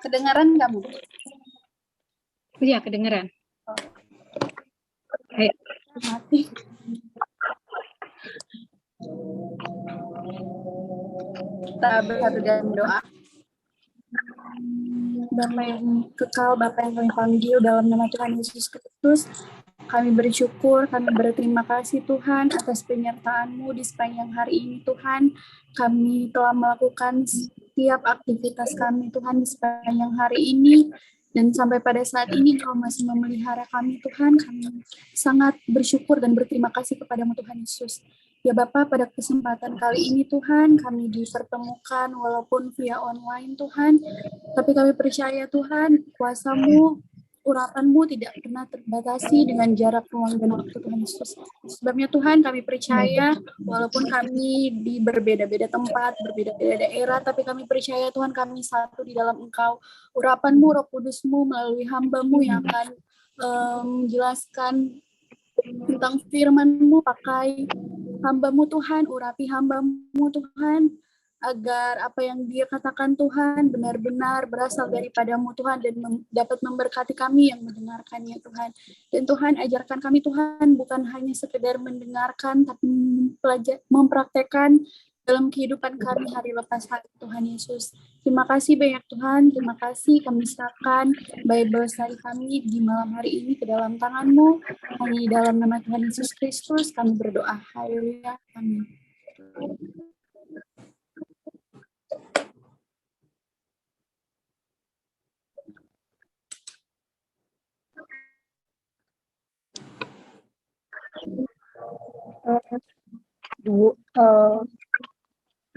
Kedengaran kamu? Iya, kedengaran. Ayo. Mati. Kita bersatu dalam doa. Bapa yang kekal, Bapa yang kami panggil dalam nama Tuhan Yesus Kristus, kami bersyukur, kami berterima kasih Tuhan atas penyertaan-Mu di sepanjang hari ini Tuhan. Kami telah melakukan setiap aktivitas kami Tuhan di sepanjang hari ini, dan sampai pada saat ini Kau masih memelihara kami Tuhan. Kami sangat bersyukur dan berterima kasih kepadamu Tuhan Yesus. Ya Bapa, pada kesempatan kali ini Tuhan, kami dipertemukan walaupun via online Tuhan, tapi kami percaya Tuhan, kuasa-Mu, urapan-Mu tidak pernah terbatasi dengan jarak, ruang, dan waktu Tuhan Yesus. Sebabnya Tuhan, kami percaya, walaupun kami di berbeda-beda tempat, berbeda-beda daerah, tapi kami percaya Tuhan, kami satu di dalam Engkau. Urapan-Mu, Roh Kudus-Mu, melalui hamba-Mu yang akan menjelaskan tentang firman-Mu, pakai hamba-Mu Tuhan, urapi hamba-Mu Tuhan, agar apa yang Dia katakan Tuhan benar-benar berasal daripada-Mu Tuhan, dan dapat memberkati kami yang mendengarkannya Tuhan. Dan Tuhan, ajarkan kami Tuhan, bukan hanya sekedar mendengarkan, tapi mempraktekkan dalam kehidupan kami hari lepas hari Tuhan Yesus. Terima kasih banyak Tuhan, terima kasih kami serahkan Bible study kami di malam hari ini ke dalam tangan-Mu. Hanya di dalam nama Tuhan Yesus Kristus kami berdoa. Haleluya. Amin.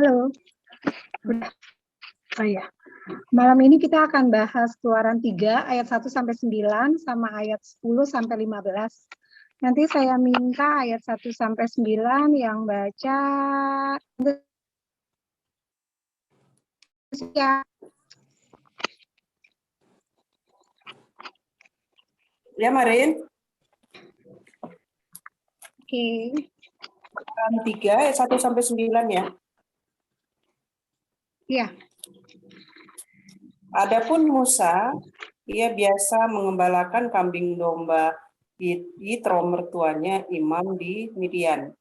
Halo. Oh ya. Malam ini kita akan bahas Keluaran 3 ayat 1 sampai 9 sama ayat 10 sampai 15. Nanti saya minta ayat 1 sampai 9 yang baca Ya, Marin. Oke. Keluaran 3 ayat 1 sampai 9 ya. Iya. Adapun Musa, ia biasa mengembalakan kambing domba Yitro mertuanya imam di Midian.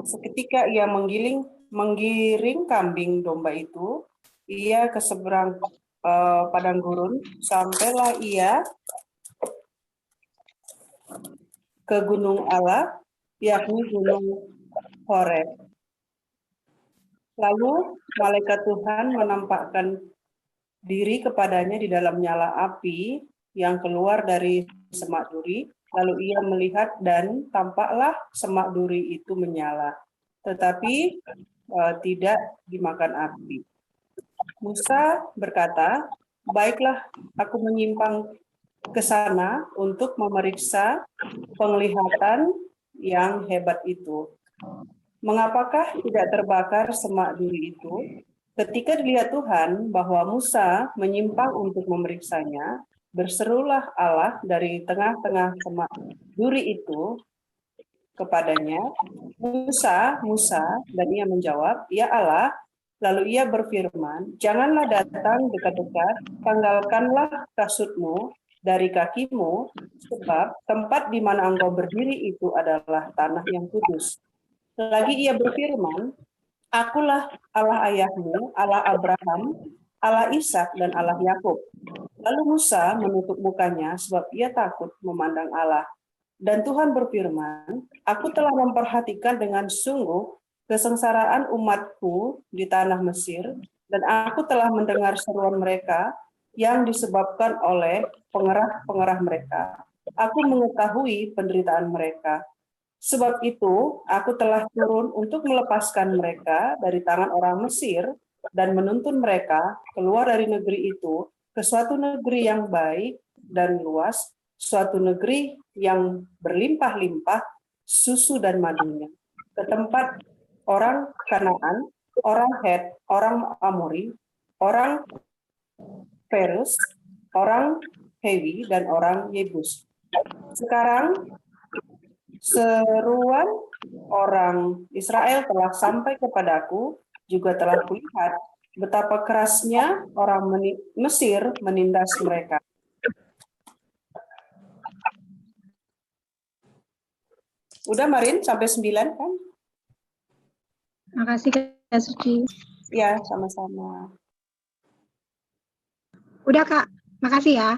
Seketika ia menggiring kambing domba itu, ia ke seberang padang gurun, sampailah ia ke gunung Allah, yakni gunung Horeb. Lalu malaikat Tuhan menampakkan diri kepadanya di dalam nyala api yang keluar dari semak duri. Lalu ia melihat dan tampaklah semak duri itu menyala, tetapi tidak dimakan api. Musa berkata, "Baiklah, aku menyimpang ke sana untuk memeriksa penglihatan yang hebat itu. Mengapakah tidak terbakar semak duri itu?" Ketika dilihat Tuhan bahwa Musa menyimpang untuk memeriksanya, berserulah Allah dari tengah-tengah semak duri itu kepadanya, "Musa, Musa," dan ia menjawab, "Ya Allah." Lalu ia berfirman, "Janganlah datang dekat-dekat, tanggalkanlah kasutmu dari kakimu, sebab tempat di mana engkau berdiri itu adalah tanah yang kudus." Lagi ia berfirman, "Akulah Allah ayahmu, Allah Abraham, Allah Ishak, dan Allah Yakub." Lalu Musa menutup mukanya sebab ia takut memandang Allah. Dan Tuhan berfirman, "Aku telah memperhatikan dengan sungguh kesengsaraan umatku di tanah Mesir, dan aku telah mendengar seruan mereka yang disebabkan oleh pengerah-pengerah mereka. Aku mengetahui penderitaan mereka. Sebab itu, aku telah turun untuk melepaskan mereka dari tangan orang Mesir dan menuntun mereka keluar dari negeri itu ke suatu negeri yang baik dan luas, suatu negeri yang berlimpah-limpah susu dan madunya, ke tempat orang Kanaan, orang Het, orang Amori, orang Perus, orang Hewi, dan orang Yebus. Sekarang seruan orang Israel telah sampai kepadaku, juga telah kulihat betapa kerasnya orang Mesir menindas mereka. Udah Marin, sampai 9 kan? Makasih Kak Suci. Ya, sama-sama. Udah Kak, makasih ya.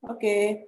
Oke.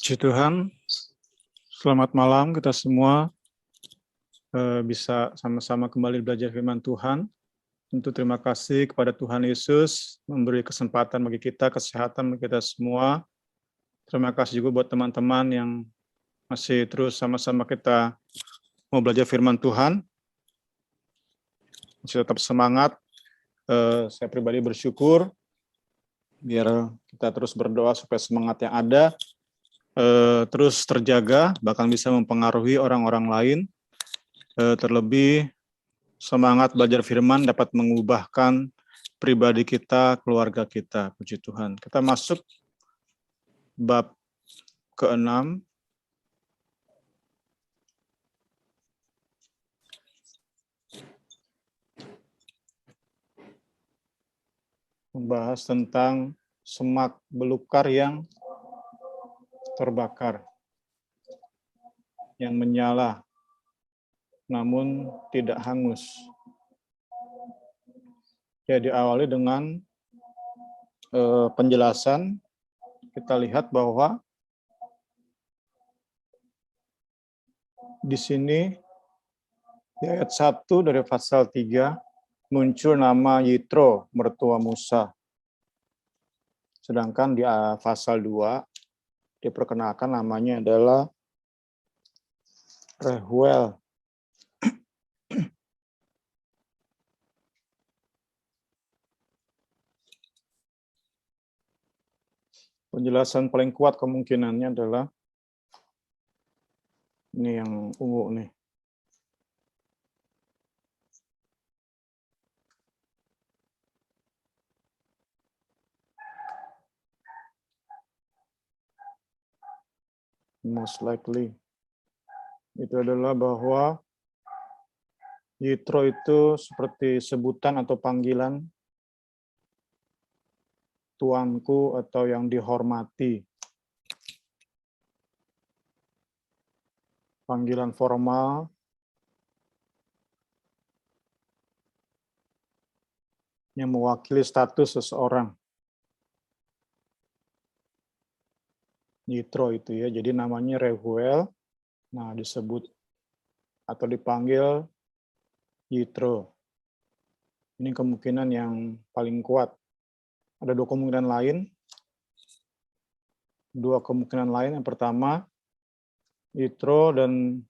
Puji Tuhan, selamat malam kita semua bisa sama-sama kembali belajar firman Tuhan. Tentu terima kasih kepada Tuhan Yesus memberi kesempatan bagi kita, kesehatan bagi kita semua. Terima kasih juga buat teman-teman yang masih terus sama-sama kita mau belajar firman Tuhan. Masih tetap semangat. Saya pribadi bersyukur biar kita terus berdoa supaya semangat yang ada terus terjaga, bahkan bisa mempengaruhi orang-orang lain. Terlebih semangat belajar firman dapat mengubahkan pribadi kita, keluarga kita. Puji Tuhan. Kita masuk bab ke-6. Membahas tentang semak belukar yang terbakar, yang menyala, namun tidak hangus. Ya, diawali dengan penjelasan. Kita lihat bahwa di sini di ayat 1 dari pasal 3 muncul nama Yitro, mertua Musa. Sedangkan di pasal 2 diperkenalkan namanya adalah Rehuel. Penjelasan paling kuat kemungkinannya adalah ini yang ungu nih. Most likely. Itu adalah bahwa Yitro itu seperti sebutan atau panggilan tuanku atau yang dihormati. Panggilan formal yang mewakili status seseorang. Yitro itu ya, jadi namanya Rehuel. Nah, disebut atau dipanggil Yitro. Ini kemungkinan yang paling kuat. Ada dua kemungkinan lain. Yang pertama, Yitro dan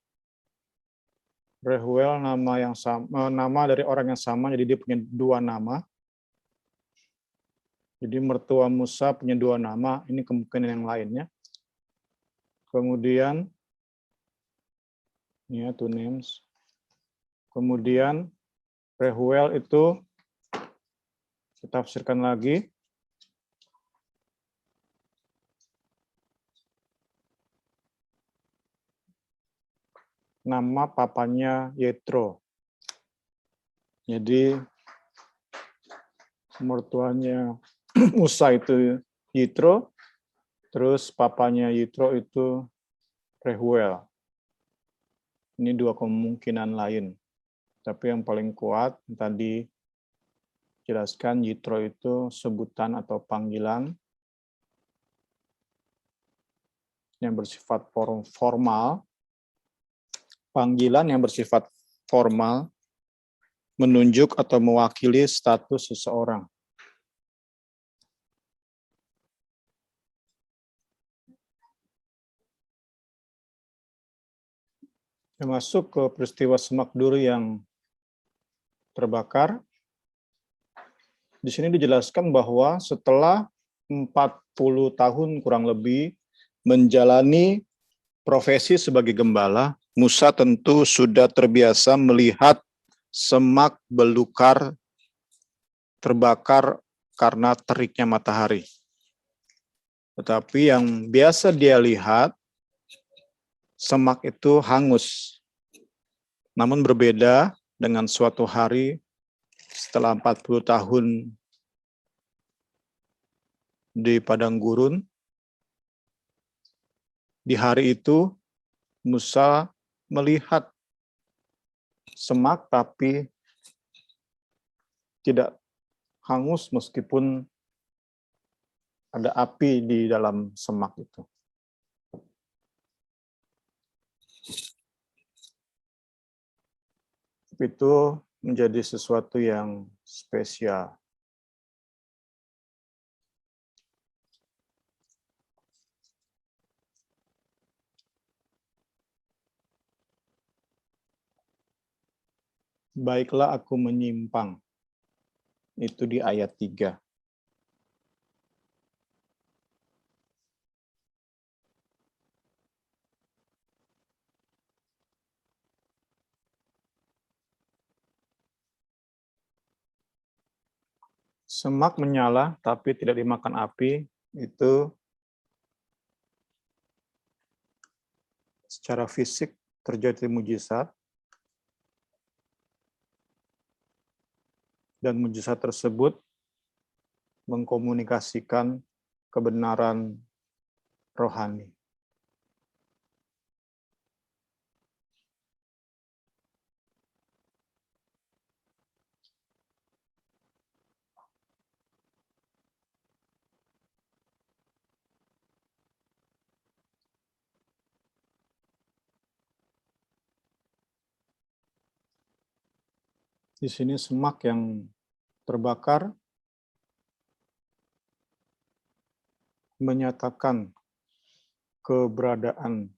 Rehuel nama yang sama, nama dari orang yang sama, jadi dia punya dua nama. Jadi mertua Musa punya dua nama, ini kemungkinan yang lainnya. Kemudian, ya, two names. Kemudian Rehuel itu ditafsirkan lagi nama papanya Yetro. Jadi mertuanya Musa itu Yitro, terus papanya Yitro itu Rehuel. Ini dua kemungkinan lain. Tapi yang paling kuat tadi jelaskan Yitro itu sebutan atau panggilan yang bersifat formal. Panggilan yang bersifat formal menunjuk atau mewakili status seseorang. Masuk ke peristiwa Semak Duri yang terbakar. Di sini dijelaskan bahwa setelah 40 tahun kurang lebih menjalani profesi sebagai gembala, Musa tentu sudah terbiasa melihat semak belukar terbakar karena teriknya matahari. Tetapi yang biasa dia lihat, semak itu hangus. Namun berbeda dengan suatu hari setelah 40 tahun di padang gurun. Di hari itu Musa melihat semak tapi tidak hangus meskipun ada api di dalam semak itu. Itu menjadi sesuatu yang spesial. Baiklah aku menyimpang. Itu di ayat 3. Semak menyala tapi tidak dimakan api, itu secara fisik terjadi mujizat, dan mujizat tersebut mengkomunikasikan kebenaran rohani. Di sini semak yang terbakar menyatakan keberadaan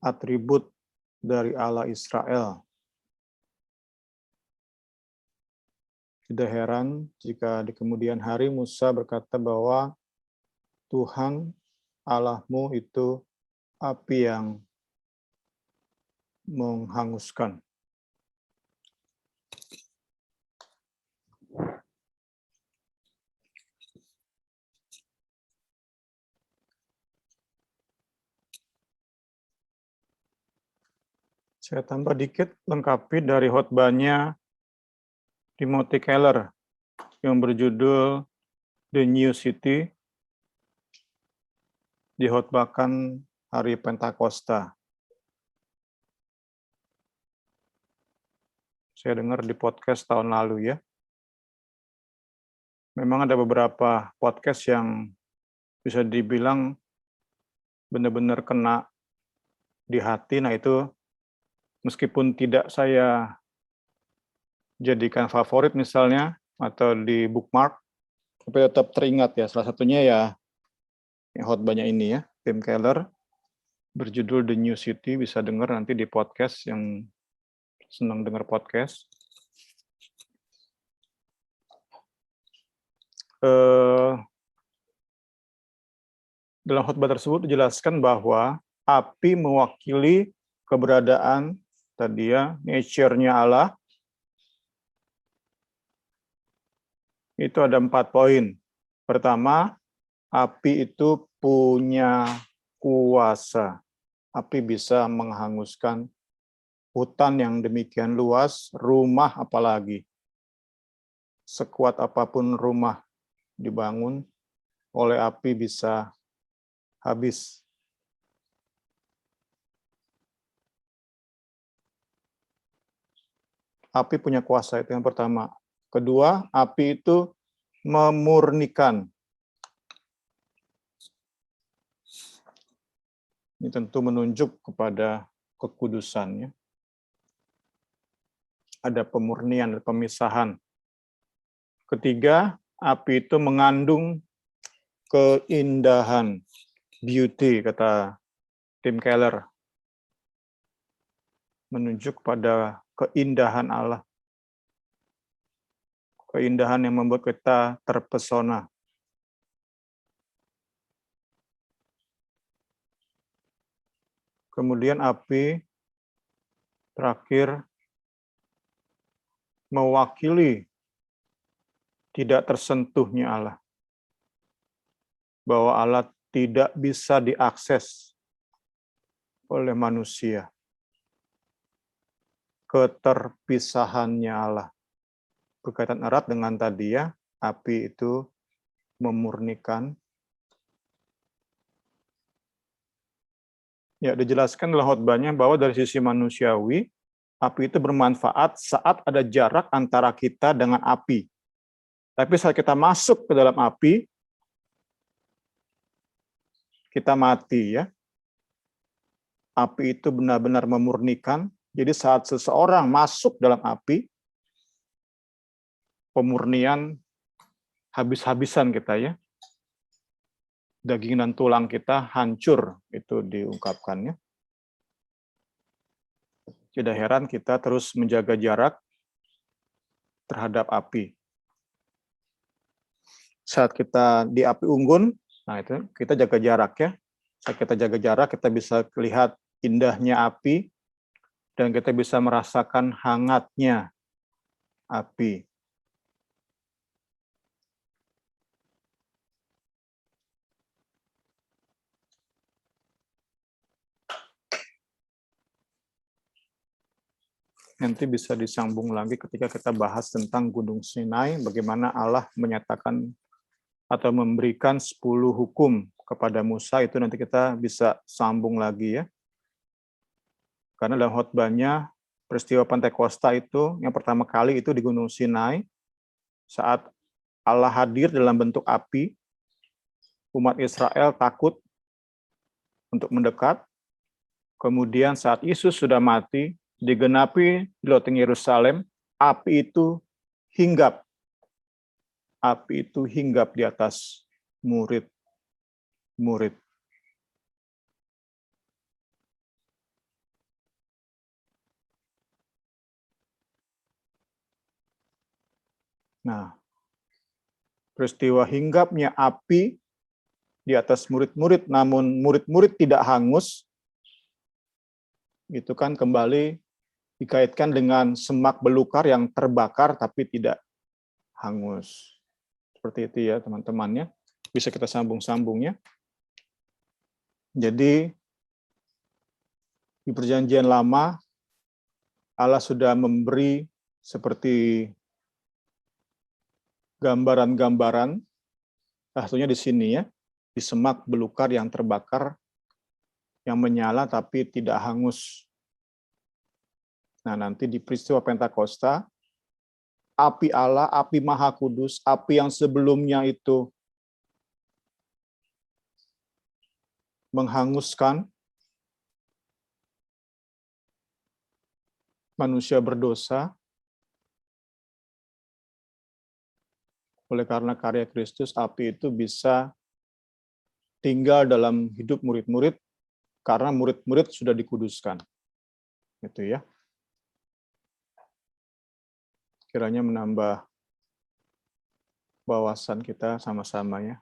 atribut dari Allah Israel. Tidak heran jika di kemudian hari Musa berkata bahwa Tuhan Allahmu itu api yang menghanguskan. Saya tambah dikit lengkapi dari khotbahnya Timothy Keller yang berjudul The New City, dikhotbahkan hari Pentakosta. Saya dengar di podcast tahun lalu ya. Memang ada beberapa podcast yang bisa dibilang benar-benar kena di hati. Nah itu meskipun tidak saya jadikan favorit misalnya atau di bookmark, tapi tetap teringat ya. Salah satunya ya yang khotbahnya ini ya, Tim Keller berjudul The New City, bisa dengar nanti di podcast yang senang dengar podcast. Dalam khotbah tersebut dijelaskan bahwa api mewakili keberadaan tadi ya, nature-nya Allah. Itu ada 4 poin. Pertama, api itu punya kuasa. Api bisa menghanguskan hutan yang demikian luas, rumah apalagi. Sekuat apapun rumah dibangun oleh api bisa habis. Api punya kuasa, itu yang pertama. Kedua, api itu memurnikan. Ini tentu menunjuk kepada kekudusannya. Ada pemurnian, ada pemisahan. Ketiga, api itu mengandung keindahan, beauty, kata Tim Keller. menunjuk pada keindahan Allah. Keindahan yang membuat kita terpesona. Kemudian api terakhir mewakili tidak tersentuhnya Allah. Bahwa Allah tidak bisa diakses oleh manusia. Keterpisahannya Allah. Berkaitan erat dengan tadi ya, api itu memurnikan. Ya, dijelaskan dalam khotbahnya bahwa dari sisi manusiawi, api itu bermanfaat saat ada jarak antara kita dengan api. Tapi saat kita masuk ke dalam api, kita mati ya. Api itu benar-benar memurnikan. Jadi saat seseorang masuk dalam api, pemurnian habis-habisan kita ya. Daging dan tulang kita hancur, itu diungkapkannya. Tidak heran kita terus menjaga jarak terhadap api. Saat kita di api unggun, nah itu kita jaga jarak ya. Saat kita jaga jarak, kita bisa lihat indahnya api, dan kita bisa merasakan hangatnya api. Nanti bisa disambung lagi ketika kita bahas tentang Gunung Sinai, bagaimana Allah menyatakan atau memberikan 10 hukum kepada Musa, itu nanti kita bisa sambung lagi ya. Karena dalam khotbahnya, peristiwa Pentakosta itu, yang pertama kali itu di Gunung Sinai, saat Allah hadir dalam bentuk api, umat Israel takut untuk mendekat, kemudian saat Yesus sudah mati, digenapi di loteng Yerusalem, api itu hinggap. Api itu hinggap di atas murid-murid. Nah, peristiwa hinggapnya api di atas murid-murid, namun murid-murid tidak hangus, itu kan kembali dikaitkan dengan semak belukar yang terbakar tapi tidak hangus. Seperti itu ya teman-temannya. Bisa kita sambung-sambungnya. Jadi di Perjanjian Lama Allah sudah memberi seperti gambaran-gambaran, satunya di sini ya, di semak belukar yang terbakar, yang menyala tapi tidak hangus. Nah, nanti di peristiwa Pentakosta, api Allah, api Maha Kudus, api yang sebelumnya itu menghanguskan manusia berdosa, oleh karena karya Kristus, api itu bisa tinggal dalam hidup murid-murid, karena murid-murid sudah dikuduskan. Itu ya. Kiranya menambah wawasan kita sama-sama ya.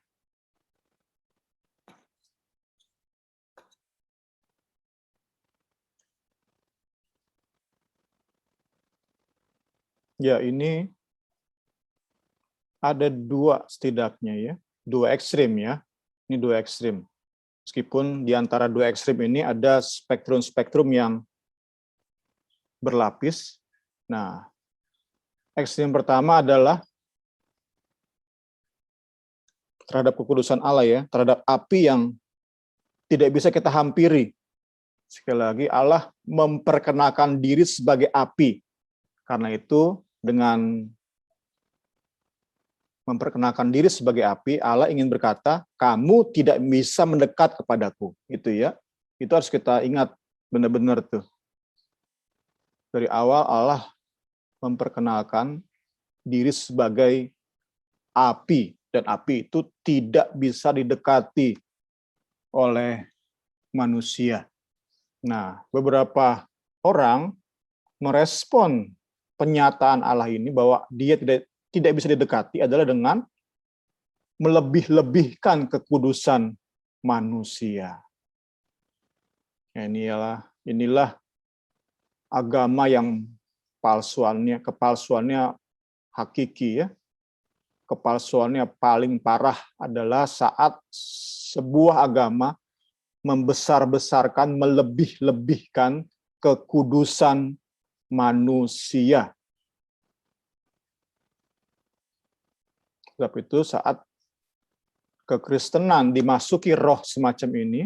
Ya, ini ada dua setidaknya ya, dua ekstrim ya. Ini dua ekstrim. Meskipun di antara dua ekstrim ini ada spektrum-spektrum yang berlapis. Nah, ekstrim pertama adalah terhadap kekudusan Allah ya, terhadap api yang tidak bisa kita hampiri. Sekali lagi, Allah memperkenalkan diri sebagai api. Karena itu, dengan memperkenalkan diri sebagai api, Allah ingin berkata, kamu tidak bisa mendekat kepadaku. Itu ya, itu harus kita ingat benar-benar tuh. Dari awal Allah memperkenalkan diri sebagai api, dan api itu tidak bisa didekati oleh manusia. Nah, beberapa orang merespon penyataan Allah ini bahwa dia tidak bisa didekati adalah dengan melebih-lebihkan kekudusan manusia. Inilah agama yang kepalsuannya hakiki ya. Kepalsuannya paling parah adalah saat sebuah agama membesar-besarkan, melebih-lebihkan kekudusan manusia. Sebab itu saat kekristenan dimasuki roh semacam ini,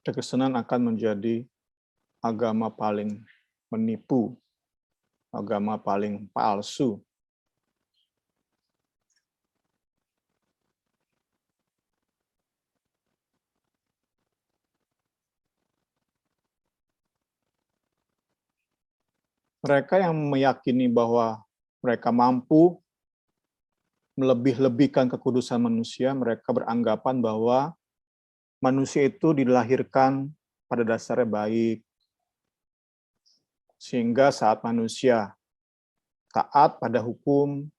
kekristenan akan menjadi agama paling menipu, agama paling palsu. Mereka yang meyakini bahwa mereka mampu melebih-lebihkan kekudusan manusia, mereka beranggapan bahwa manusia itu dilahirkan pada dasarnya baik, sehingga saat manusia taat pada hukum,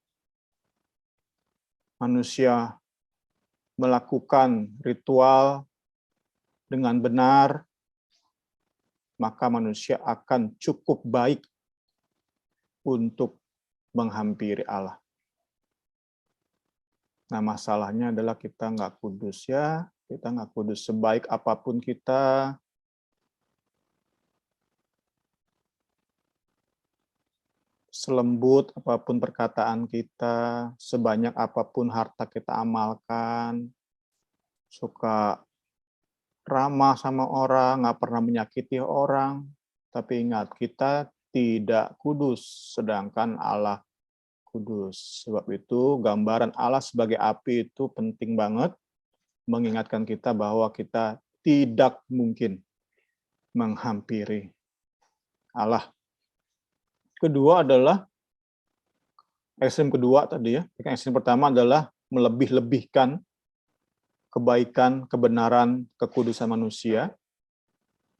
manusia melakukan ritual dengan benar, maka manusia akan cukup baik untuk menghampiri Allah. Nah, masalahnya adalah kita nggak kudus ya, kita nggak kudus sebaik apapun kita, selembut apapun perkataan kita, sebanyak apapun harta kita amalkan, suka ramah sama orang, nggak pernah menyakiti orang, tapi ingat, kita tidak kudus, sedangkan Allah kudus. Sebab itu, gambaran Allah sebagai api itu penting banget, mengingatkan kita bahwa kita tidak mungkin menghampiri Allah. Kedua adalah, ekstrem kedua tadi ya, ekstrem pertama adalah melebih-lebihkan kebaikan, kebenaran, kekudusan manusia.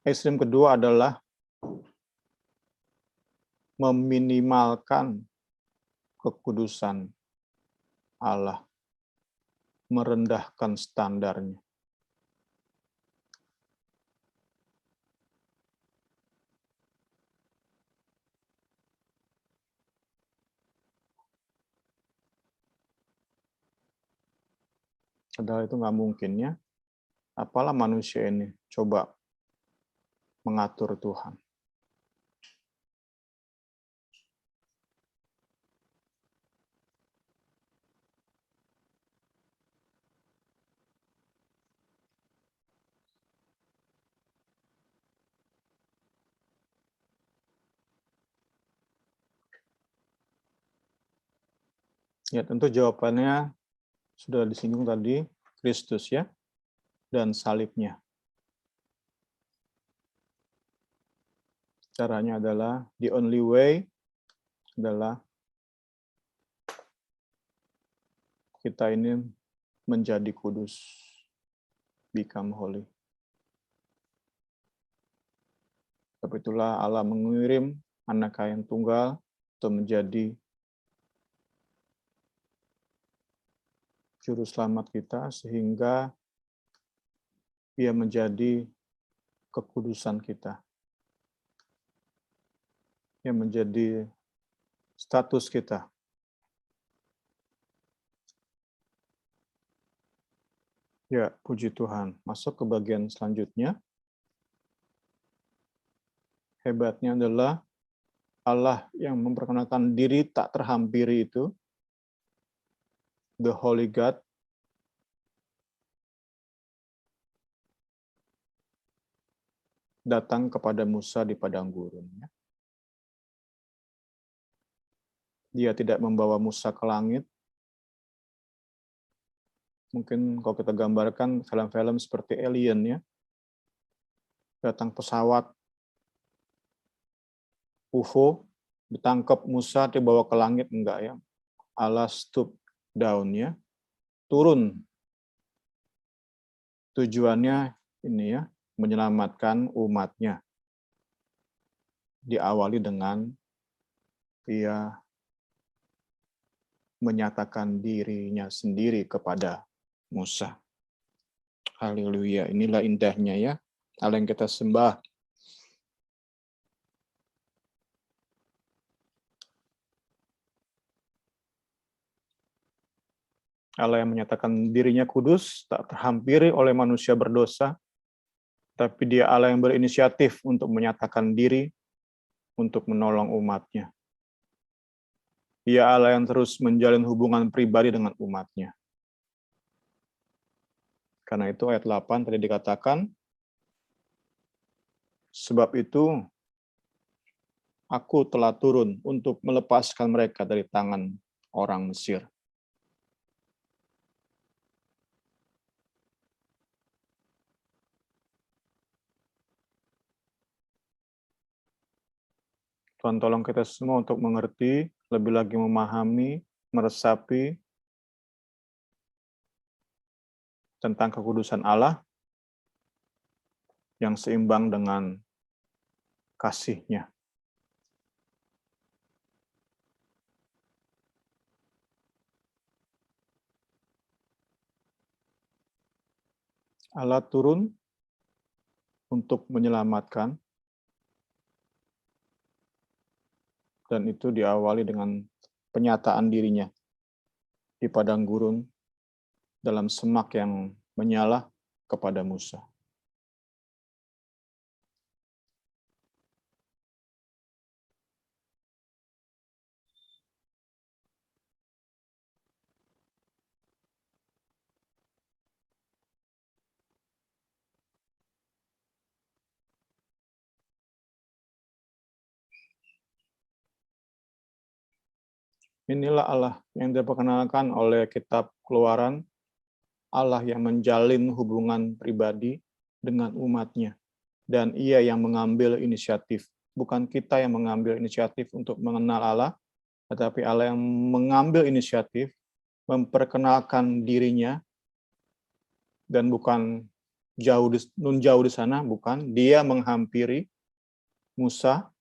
Ekstrem kedua adalah meminimalkan kekudusan Allah, merendahkan standarnya. Padahal itu nggak mungkin ya. Apalah manusia ini coba mengatur Tuhan. Ya, tentu jawabannya sudah disinggung tadi, Kristus ya, dan salibnya. Caranya adalah, the only way adalah kita ini menjadi kudus, become holy. Sebab itulah Allah mengirim anak yang tunggal untuk menjadi juru selamat kita, sehingga dia menjadi kekudusan kita. Dia menjadi status kita. Ya, puji Tuhan. Masuk ke bagian selanjutnya. Hebatnya adalah Allah yang memperkenalkan diri tak terhampiri itu, the Holy God, datang kepada Musa di padang gurun. Dia tidak membawa Musa ke langit. Mungkin kalau kita gambarkan film-film seperti Alien ya, datang pesawat UFO, ditangkap Musa, dibawa ke langit, enggak ya. Allah stoop down ya, turun tujuannya ini ya, menyelamatkan umatnya. Diawali dengan dia menyatakan dirinya sendiri kepada Musa. Haleluya, inilah indahnya ya, Allah yang kita sembah. Allah yang menyatakan dirinya kudus, tak terhampiri oleh manusia berdosa, tapi dia Allah yang berinisiatif untuk menyatakan diri, untuk menolong umatnya. Dia Allah yang terus menjalin hubungan pribadi dengan umatnya. Karena itu ayat 8 tadi dikatakan, sebab itu aku telah turun untuk melepaskan mereka dari tangan orang Mesir. Tuhan tolong kita semua untuk mengerti, lebih lagi memahami, meresapi tentang kekudusan Allah yang seimbang dengan kasih-Nya. Allah turun untuk menyelamatkan, dan itu diawali dengan penyataan dirinya di padang gurun dalam semak yang menyala kepada Musa. Inilah Allah yang diperkenalkan oleh kitab Keluaran, Allah yang menjalin hubungan pribadi dengan umatnya. Dan ia yang mengambil inisiatif. Bukan kita yang mengambil inisiatif untuk mengenal Allah, tetapi Allah yang mengambil inisiatif, memperkenalkan dirinya, dan bukan jauh di sana, bukan. Dia menghampiri Musa.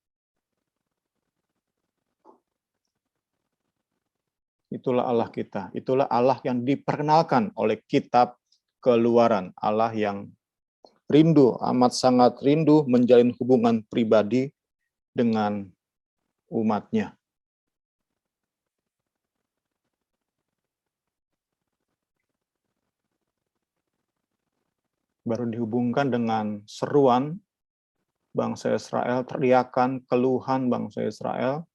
Itulah Allah kita. Itulah Allah yang diperkenalkan oleh kitab Keluaran. Allah yang rindu, amat sangat rindu menjalin hubungan pribadi dengan umatnya. Baru dihubungkan dengan seruan bangsa Israel, teriakan, keluhan bangsa Israel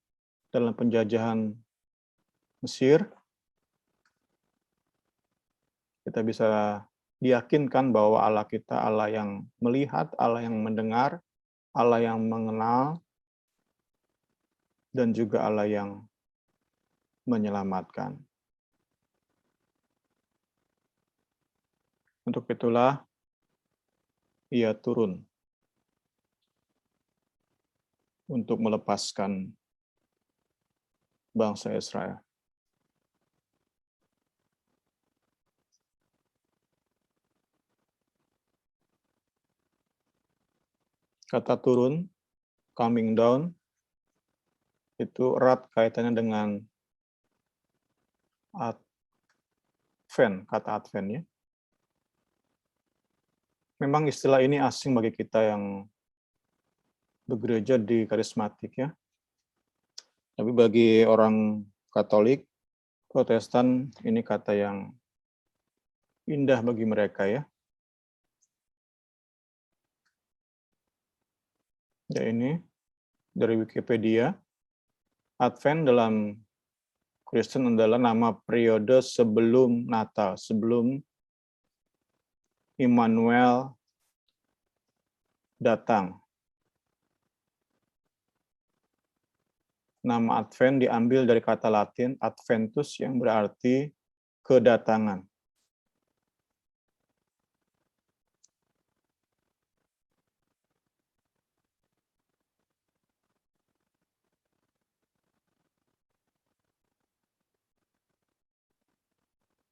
dalam penjajahan Mesir. Kita bisa diyakinkan bahwa Allah kita Allah yang melihat, Allah yang mendengar, Allah yang mengenal, dan juga Allah yang menyelamatkan. Untuk itulah ia turun untuk melepaskan bangsa Israel. Kata turun, coming down, itu erat kaitannya dengan Advent, kata Advent ya. Memang istilah ini asing bagi kita yang bergereja di karismatik ya. Tapi bagi orang Katolik, Protestan, ini kata yang indah bagi mereka ya. Ya ini dari Wikipedia, Advent dalam Kristen adalah nama periode sebelum Natal, sebelum Immanuel datang. Nama Advent diambil dari kata Latin Adventus yang berarti kedatangan.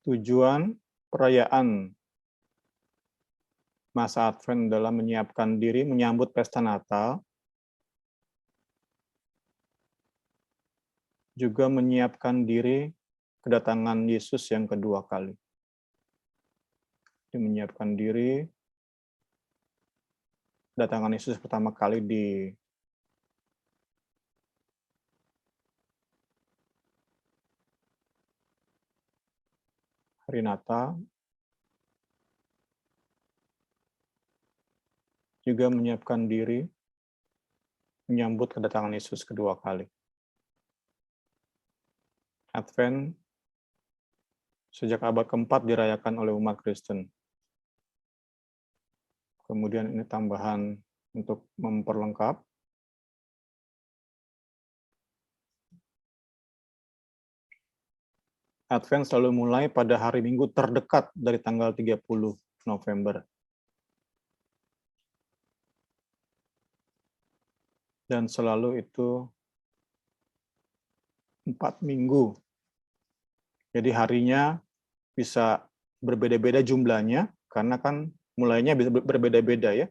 Tujuan perayaan masa Advent adalah menyiapkan diri menyambut pesta Natal, juga menyiapkan diri kedatangan Yesus yang kedua kali. Menyiapkan diri kedatangan Yesus pertama kali di hari Natal, juga menyiapkan diri menyambut kedatangan Yesus kedua kali. Advent sejak abad keempat dirayakan oleh umat Kristen. Kemudian ini tambahan untuk memperlengkap. Advent selalu mulai pada hari Minggu terdekat dari tanggal 30 November. Dan selalu itu 4 minggu. Jadi harinya bisa berbeda-beda jumlahnya, karena kan mulainya bisa berbeda-beda ya,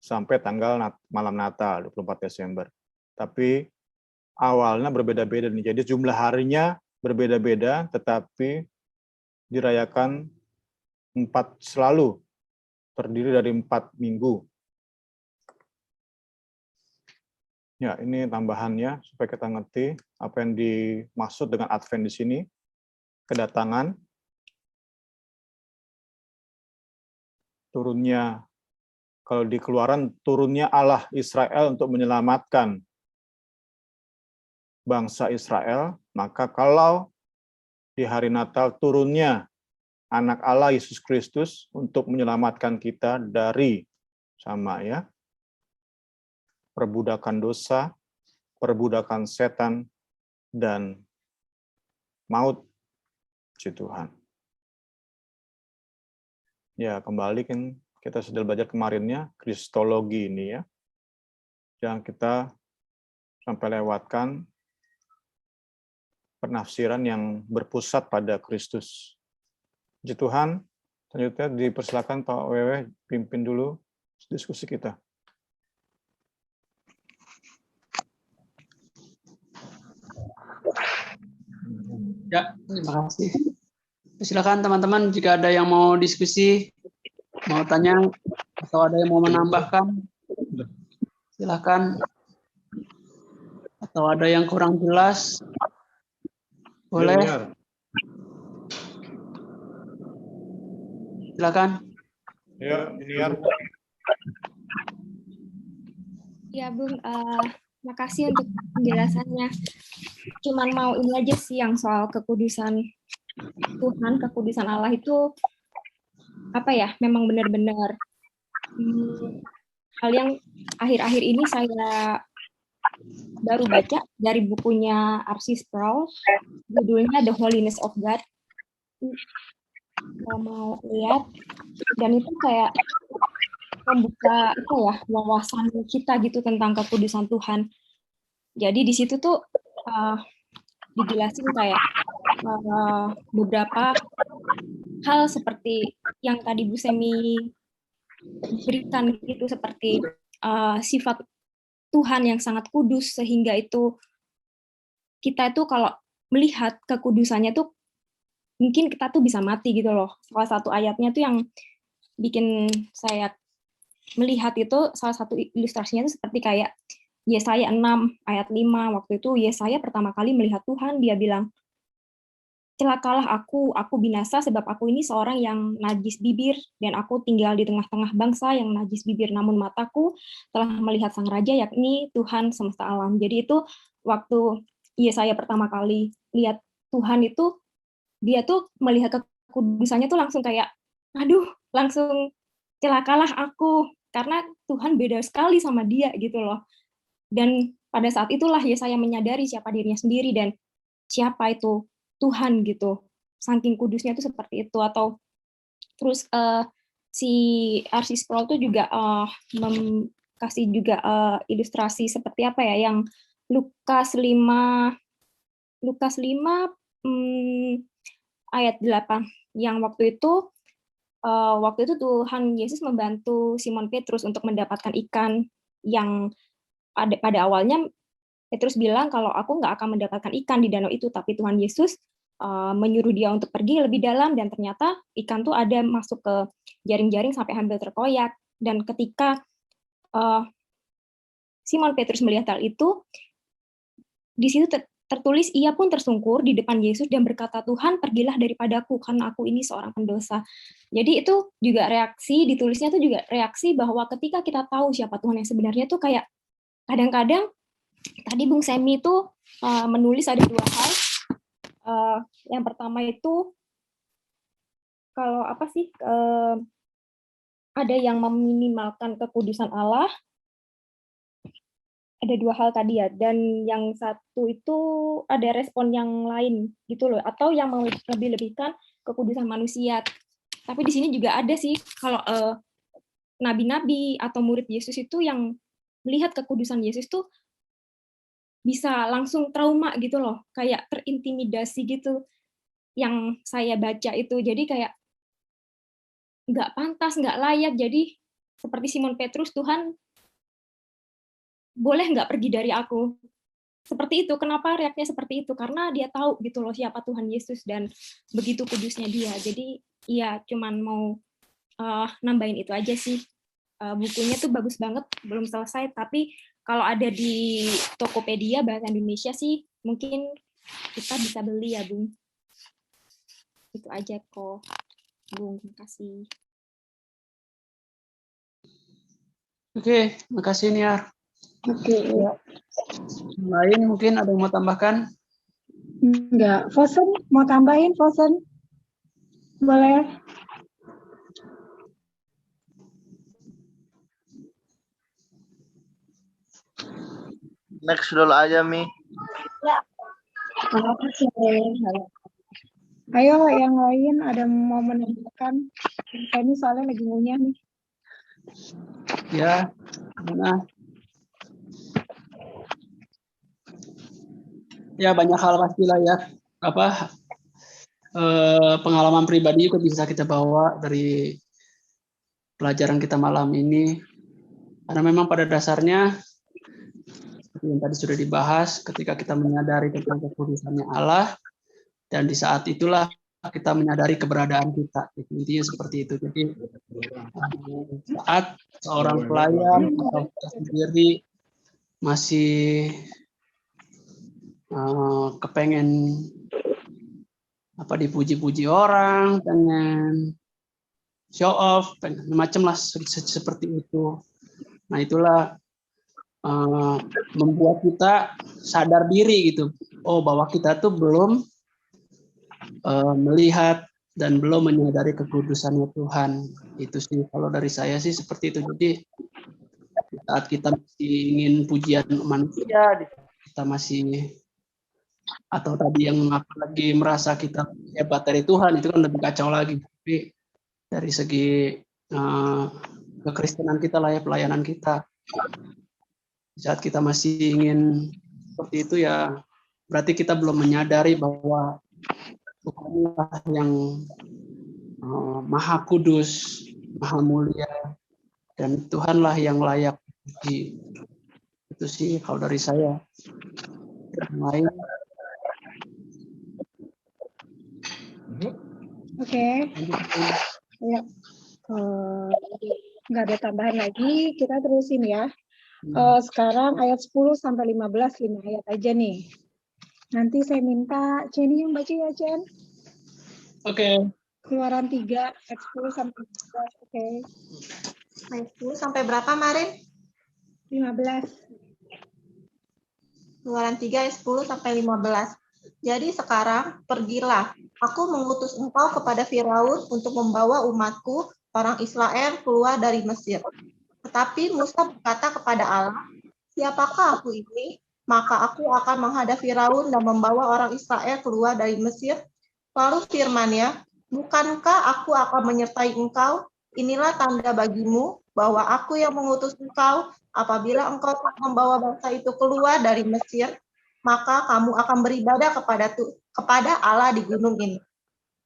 sampai tanggal malam Natal, 24 Desember. Tapi awalnya berbeda-beda nih, jadi jumlah harinya berbeda-beda, tetapi dirayakan selalu terdiri dari 4 minggu. Ya, ini tambahannya supaya kita ngerti apa yang dimaksud dengan Advent di sini. Kedatangan, turunnya, kalau di Keluaran, turunnya Allah Israel untuk menyelamatkan bangsa Israel, maka kalau di hari Natal turunnya anak Allah Yesus Kristus untuk menyelamatkan kita dari perbudakan dosa, perbudakan setan, dan maut, puji Tuhan. Ya, kembali kan kita sudah belajar kemarinnya, kristologi ini ya. Yang kita sampai lewatkan penafsiran yang berpusat pada Kristus. Puji Tuhan, selanjutnya dipersilakan Pak Wewe pimpin dulu diskusi kita. Ya, terima kasih. Silakan teman-teman jika ada yang mau diskusi, mau tanya, atau ada yang mau menambahkan, silakan. Atau ada yang kurang jelas, boleh. Silakan. Ya, Iniar. Ya, Bung, makasih untuk penjelasannya. Cuman mau ini aja sih yang soal kekudusan Tuhan, kekudusan Allah itu apa ya? Memang benar-benar hal yang akhir-akhir ini saya baru baca dari bukunya R.C. Sproul, judulnya The Holiness of God. Kalau mau lihat, dan itu kayak membuka wawasan kita gitu tentang kekudusan Tuhan. Jadi di situ tuh dijelasin kayak beberapa hal seperti yang tadi Bu Semi berikan gitu, seperti sifat Tuhan yang sangat kudus, sehingga itu kita itu kalau melihat kekudusannya tuh mungkin kita tuh bisa mati gitu loh. Salah satu ayatnya tuh yang bikin saya melihat itu, salah satu ilustrasinya itu seperti kayak Yesaya 6 ayat 5. Waktu itu Yesaya pertama kali melihat Tuhan, dia bilang, celakalah aku binasa sebab aku ini seorang yang najis bibir dan aku tinggal di tengah-tengah bangsa yang najis bibir, namun mataku telah melihat Sang Raja, yakni Tuhan semesta alam. Jadi itu waktu Yesaya pertama kali lihat Tuhan itu, dia tuh melihat kekudusannya tuh langsung kayak, aduh, langsung celakalah aku, karena Tuhan beda sekali sama dia gitu loh. Dan pada saat itulah Yesaya menyadari siapa dirinya sendiri dan siapa itu Tuhan gitu. Saking kudusnya itu seperti itu. Atau terus si R.C. Sproul itu juga kasih juga ilustrasi seperti apa ya, yang Lukas 5 ayat 8, yang waktu itu waktu itu Tuhan Yesus membantu Simon Petrus untuk mendapatkan ikan yang pada awalnya Petrus bilang kalau aku nggak akan mendapatkan ikan di danau itu, tapi Tuhan Yesus menyuruh dia untuk pergi lebih dalam, dan ternyata ikan tuh ada masuk ke jaring-jaring sampai hampir terkoyak. Dan ketika Simon Petrus melihat hal itu, di situ tertulis, ia pun tersungkur di depan Yesus dan berkata, Tuhan, pergilah daripadaku, karena aku ini seorang pendosa. Jadi itu juga reaksi, ditulisnya itu juga reaksi bahwa ketika kita tahu siapa Tuhan yang sebenarnya tuh kayak kadang-kadang, tadi Bung Semi itu menulis ada 2 hal. Yang pertama itu, kalau apa sih, ada yang meminimalkan kekudusan Allah, ada 2 hal tadi ya, dan yang satu itu ada respon yang lain gitu loh, atau yang lebih-lebihkan kekudusan manusia. Tapi di sini juga ada sih, kalau nabi-nabi atau murid Yesus itu yang melihat kekudusan Yesus tuh bisa langsung trauma gitu loh, kayak terintimidasi gitu, yang saya baca itu. Jadi kayak nggak pantas, nggak layak. Jadi seperti Simon Petrus, Tuhan boleh nggak pergi dari aku? Seperti itu. Kenapa reaksinya seperti itu? Karena dia tahu gitu loh siapa Tuhan Yesus dan begitu kudusnya dia. Jadi ya cuman mau nambahin itu aja sih. Bukunya tuh bagus banget, belum selesai, tapi kalau ada di Tokopedia bahasa Indonesia sih mungkin kita bisa beli ya, Bung. Itu aja kok, Bung. Terima kasih. Oke, makasih Niar. Oke. Ya. Yang lain mungkin ada yang mau tambahkan? Enggak. Fosen, mau tambahin Fosen? Boleh? Next dulu aja, Mi. Ayo yang lain ada mau menambahkan? Ini soalnya lagi ngunyah nih. Ya, mana? Ya banyak hal pastilah ya. Pengalaman pribadi juga bisa kita bawa dari pelajaran kita malam ini. Karena memang pada dasarnya seperti yang tadi sudah dibahas, ketika kita menyadari tentang kekudusannya Allah, dan di saat itulah kita menyadari keberadaan kita. Intinya seperti itu. Jadi saat seorang pelayan atau kita sendiri masih kepengen dipuji-puji orang, pengen show off, pengen macam lah seperti itu. Nah itulah membuat kita sadar diri gitu. Oh bahwa kita tuh belum melihat dan belum menyadari kekudusannya Tuhan. Itu sih kalau dari saya sih seperti itu. Jadi saat kita masih ingin pujian manusia, kita masih atau tadi yang apalagi merasa kita hebat dari Tuhan, itu kan lebih kacau lagi. Tapi dari segi kekristenan kita lah ya, pelayanan kita, saat kita masih ingin seperti itu ya berarti kita belum menyadari bahwa Tuhanlah yang maha kudus, maha mulia, dan Tuhanlah yang layak dipuji. Itu sih kalau dari saya. Yang lain. Oke. Ya. Nggak ada tambahan lagi, kita terusin ya. Sekarang ayat 10 sampai 15, 5 ayat aja nih. Nanti saya minta Jenny yang baca ya, Jen. Oke. Keluaran 3 ayat 10 sampai 15. Oke. Ayat 10 sampai berapa, Marin? 15. Keluaran 3 ayat 10 sampai 15. Jadi sekarang pergilah, aku mengutus engkau kepada Firaun untuk membawa umatku, orang Israel, keluar dari Mesir. Tetapi Musa berkata kepada Allah, siapakah aku ini? Maka aku akan menghadap Firaun dan membawa orang Israel keluar dari Mesir. Lalu firman-Nya, bukankah aku akan menyertai engkau? Inilah tanda bagimu bahwa aku yang mengutus engkau. Apabila engkau membawa bangsa itu keluar dari Mesir, maka kamu akan beribadah kepada Allah di gunung ini.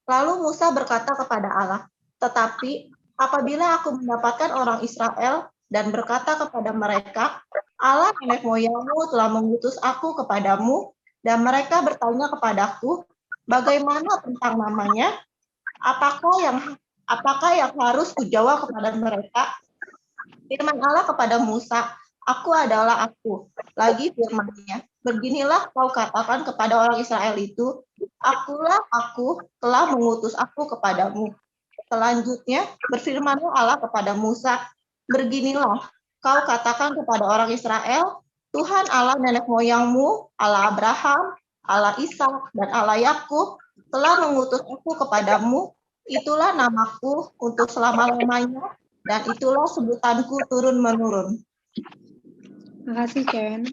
Lalu Musa berkata kepada Allah, Tetapi apabila aku mendapatkan orang Israel dan berkata kepada mereka, Allah nenek moyangmu telah mengutus aku kepadamu, dan mereka bertanya kepadaku, bagaimana tentang namanya? Apakah yang harus kujawab kepada mereka? Firman Allah kepada Musa, aku adalah aku. Lagi firman-Nya, beginilah kau katakan kepada orang Israel itu, akulah aku telah mengutus aku kepadamu. Selanjutnya, berfirmanlah Allah kepada Musa, beginilah kau katakan kepada orang Israel, Tuhan Allah nenek moyangmu, Allah Abraham, Allah Ishak, dan Allah Yakub telah mengutus aku kepadamu, itulah namaku untuk selama-lamanya, dan itulah sebutanku turun-menurun. Makasih, Ken.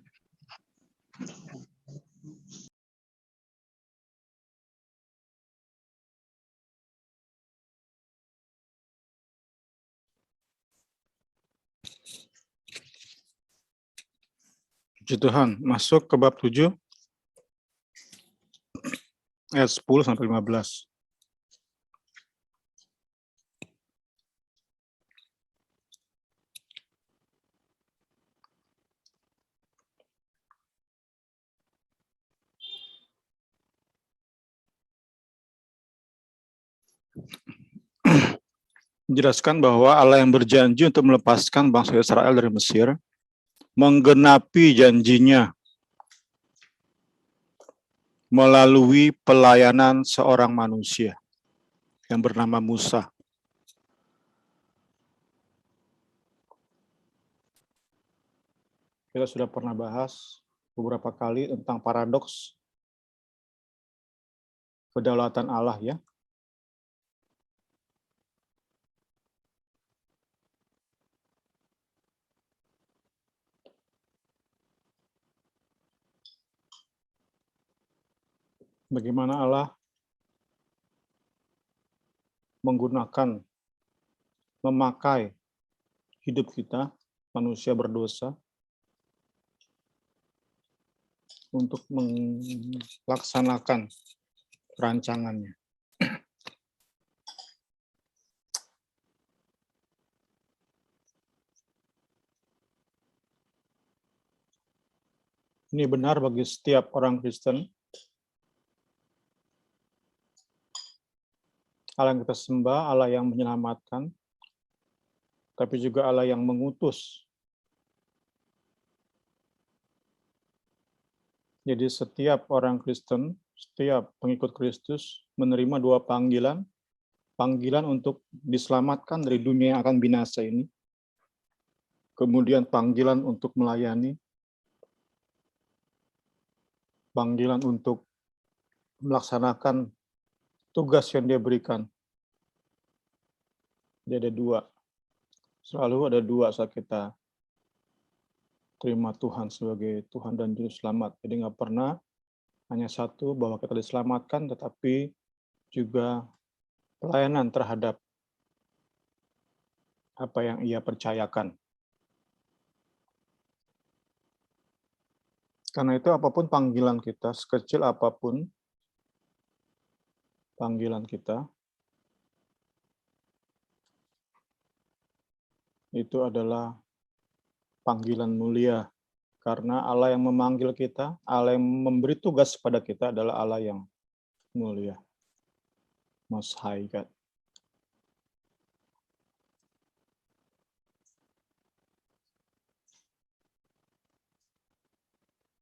Puji Tuhan, masuk ke bab 7, ayat 10 sampai 15. Menjelaskan bahwa Allah yang berjanji untuk melepaskan bangsa Israel dari Mesir, menggenapi janjinya melalui pelayanan seorang manusia yang bernama Musa. Kita sudah pernah bahas beberapa kali tentang paradoks kedaulatan Allah ya. Bagaimana Allah memakai hidup kita, manusia berdosa, untuk melaksanakan rancangannya. Ini benar bagi setiap orang Kristen. Allah yang kita sembah, Allah yang menyelamatkan, tapi juga Allah yang mengutus. Jadi setiap orang Kristen, setiap pengikut Kristus menerima dua panggilan. Panggilan untuk diselamatkan dari dunia yang akan binasa ini. Kemudian panggilan untuk melayani. Panggilan untuk melaksanakan tugas yang dia berikan. Dia ada dua. Selalu ada dua saat kita terima Tuhan sebagai Tuhan dan Juru Selamat. Jadi nggak pernah hanya satu bahwa kita diselamatkan, tetapi juga pelayanan terhadap apa yang ia percayakan. Karena itu apapun panggilan kita, sekecil apapun panggilan kita, itu adalah panggilan mulia. Karena Allah yang memanggil kita, Allah yang memberi tugas kepada kita adalah Allah yang mulia. Most High God.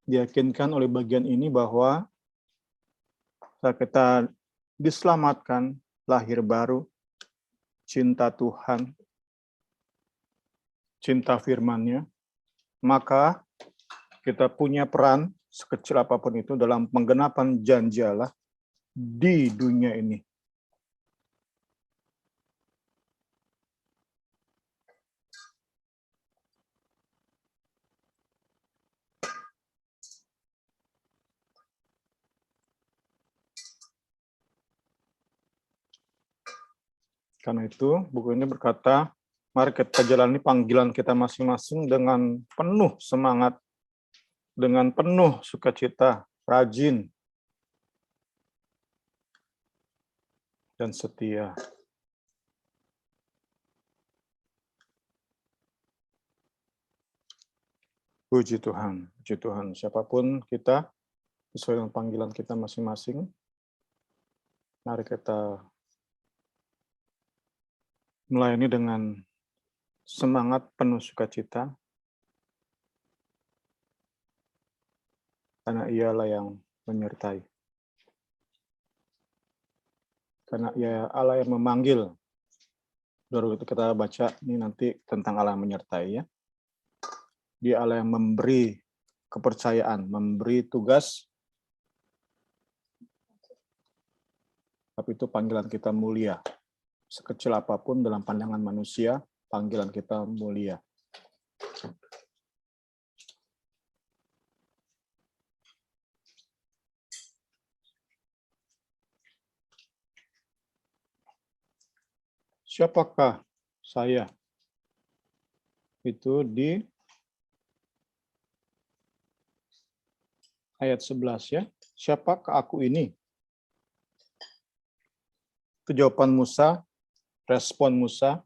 Diyakinkan oleh bagian ini bahwa saat kita diselamatkan, lahir baru, cinta Tuhan, cinta firman-Nya, maka kita punya peran sekecil apapun itu dalam penggenapan janji Allah di dunia ini. Karena itu, buku ini berkata, mari kita jalani panggilan kita masing-masing dengan penuh semangat, dengan penuh sukacita, rajin, dan setia. Puji Tuhan, puji Tuhan. Siapapun kita, sesuai dengan panggilan kita masing-masing, mari kita melayani dengan semangat penuh sukacita, karena Ialah yang menyertai. Karena Ia Allah yang memanggil. Baru itu kita baca ini nanti tentang Allah yang menyertai ya. Dia Allah yang memberi kepercayaan, memberi tugas. Tapi itu panggilan kita mulia. Sekecil apapun dalam pandangan manusia, panggilan kita mulia. Siapakah saya? Itu di ayat 11 ya. Siapakah aku ini? Itu jawaban Musa, respon Musa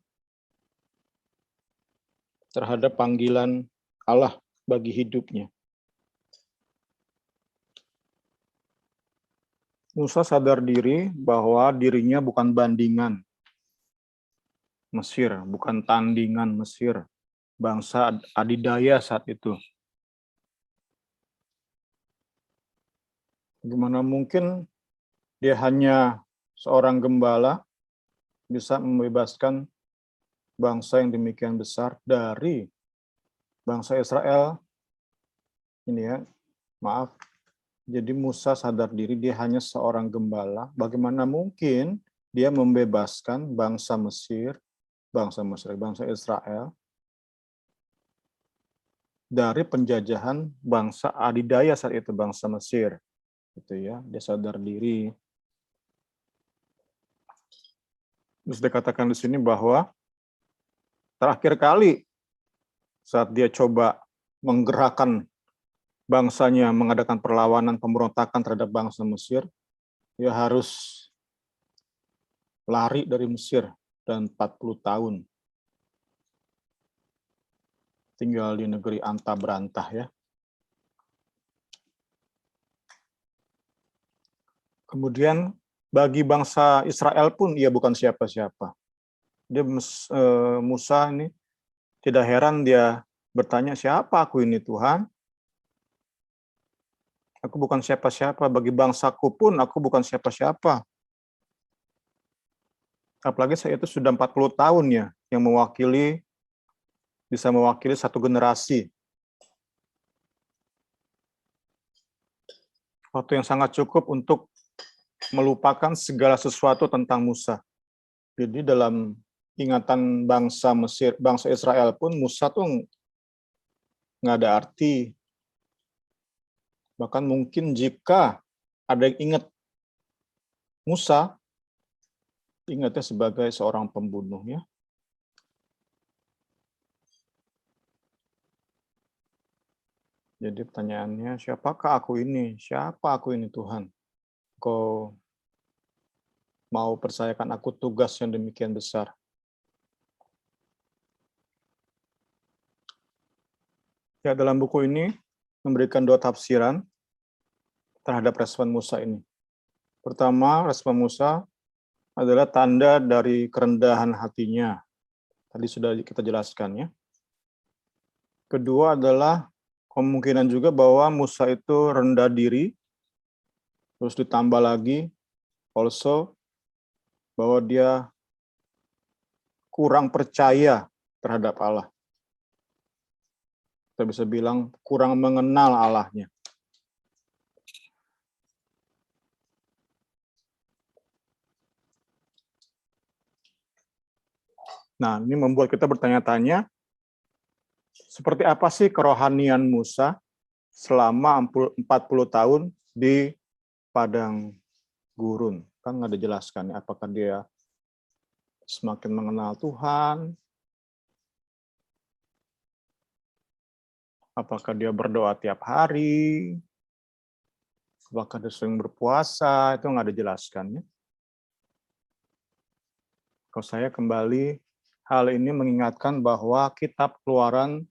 terhadap panggilan Allah bagi hidupnya. Musa sadar diri bahwa dirinya bukan bandingan Mesir, bukan tandingan Mesir, bangsa adidaya saat itu. Bagaimana mungkin dia hanya seorang gembala bisa membebaskan bangsa yang demikian besar dari bangsa Israel? Ini ya, maaf. Jadi Musa sadar diri dia hanya seorang gembala. Bagaimana mungkin dia membebaskan bangsa Israel dari penjajahan bangsa adidaya saat itu, bangsa Mesir. Gitu ya, dia sadar diri. Terus dikatakan di sini bahwa terakhir kali saat dia coba menggerakkan bangsanya mengadakan perlawanan pemberontakan terhadap bangsa Mesir, dia harus lari dari Mesir dan 40 tahun tinggal di negeri anta berantah ya. Kemudian bagi bangsa Israel pun ia bukan siapa-siapa. Dia Musa ini tidak heran dia bertanya, siapa aku ini Tuhan? Aku bukan siapa-siapa, bagi bangsaku pun aku bukan siapa-siapa. Apalagi saya itu sudah 40 tahun ya, yang bisa mewakili satu generasi. Waktu yang sangat cukup untuk melupakan segala sesuatu tentang Musa. Jadi dalam ingatan bangsa Mesir, bangsa Israel pun Musa tuh nggak ada arti. Bahkan mungkin jika ada yang ingat Musa, ingatnya sebagai seorang pembunuh ya. Jadi pertanyaannya, siapakah aku ini? Siapa aku ini Tuhan? Kau mau percayakan aku tugas yang demikian besar. Ya, dalam buku ini memberikan 2 tafsiran terhadap respon Musa ini. Pertama, respon Musa adalah tanda dari kerendahan hatinya. Tadi sudah kita jelaskan ya. Kedua adalah kemungkinan juga bahwa Musa itu rendah diri, terus ditambah lagi also bahwa dia kurang percaya terhadap Allah. Kita bisa bilang kurang mengenal Allahnya. Nah, ini membuat kita bertanya-tanya, seperti apa sih kerohanian Musa selama 40 tahun di padang gurun? Kan nggak dijelaskan ya, apakah dia semakin mengenal Tuhan, apakah dia berdoa tiap hari, apakah dia sering berpuasa, itu nggak dijelaskan ya. Kalau saya kembali, hal ini mengingatkan bahwa kitab Keluaran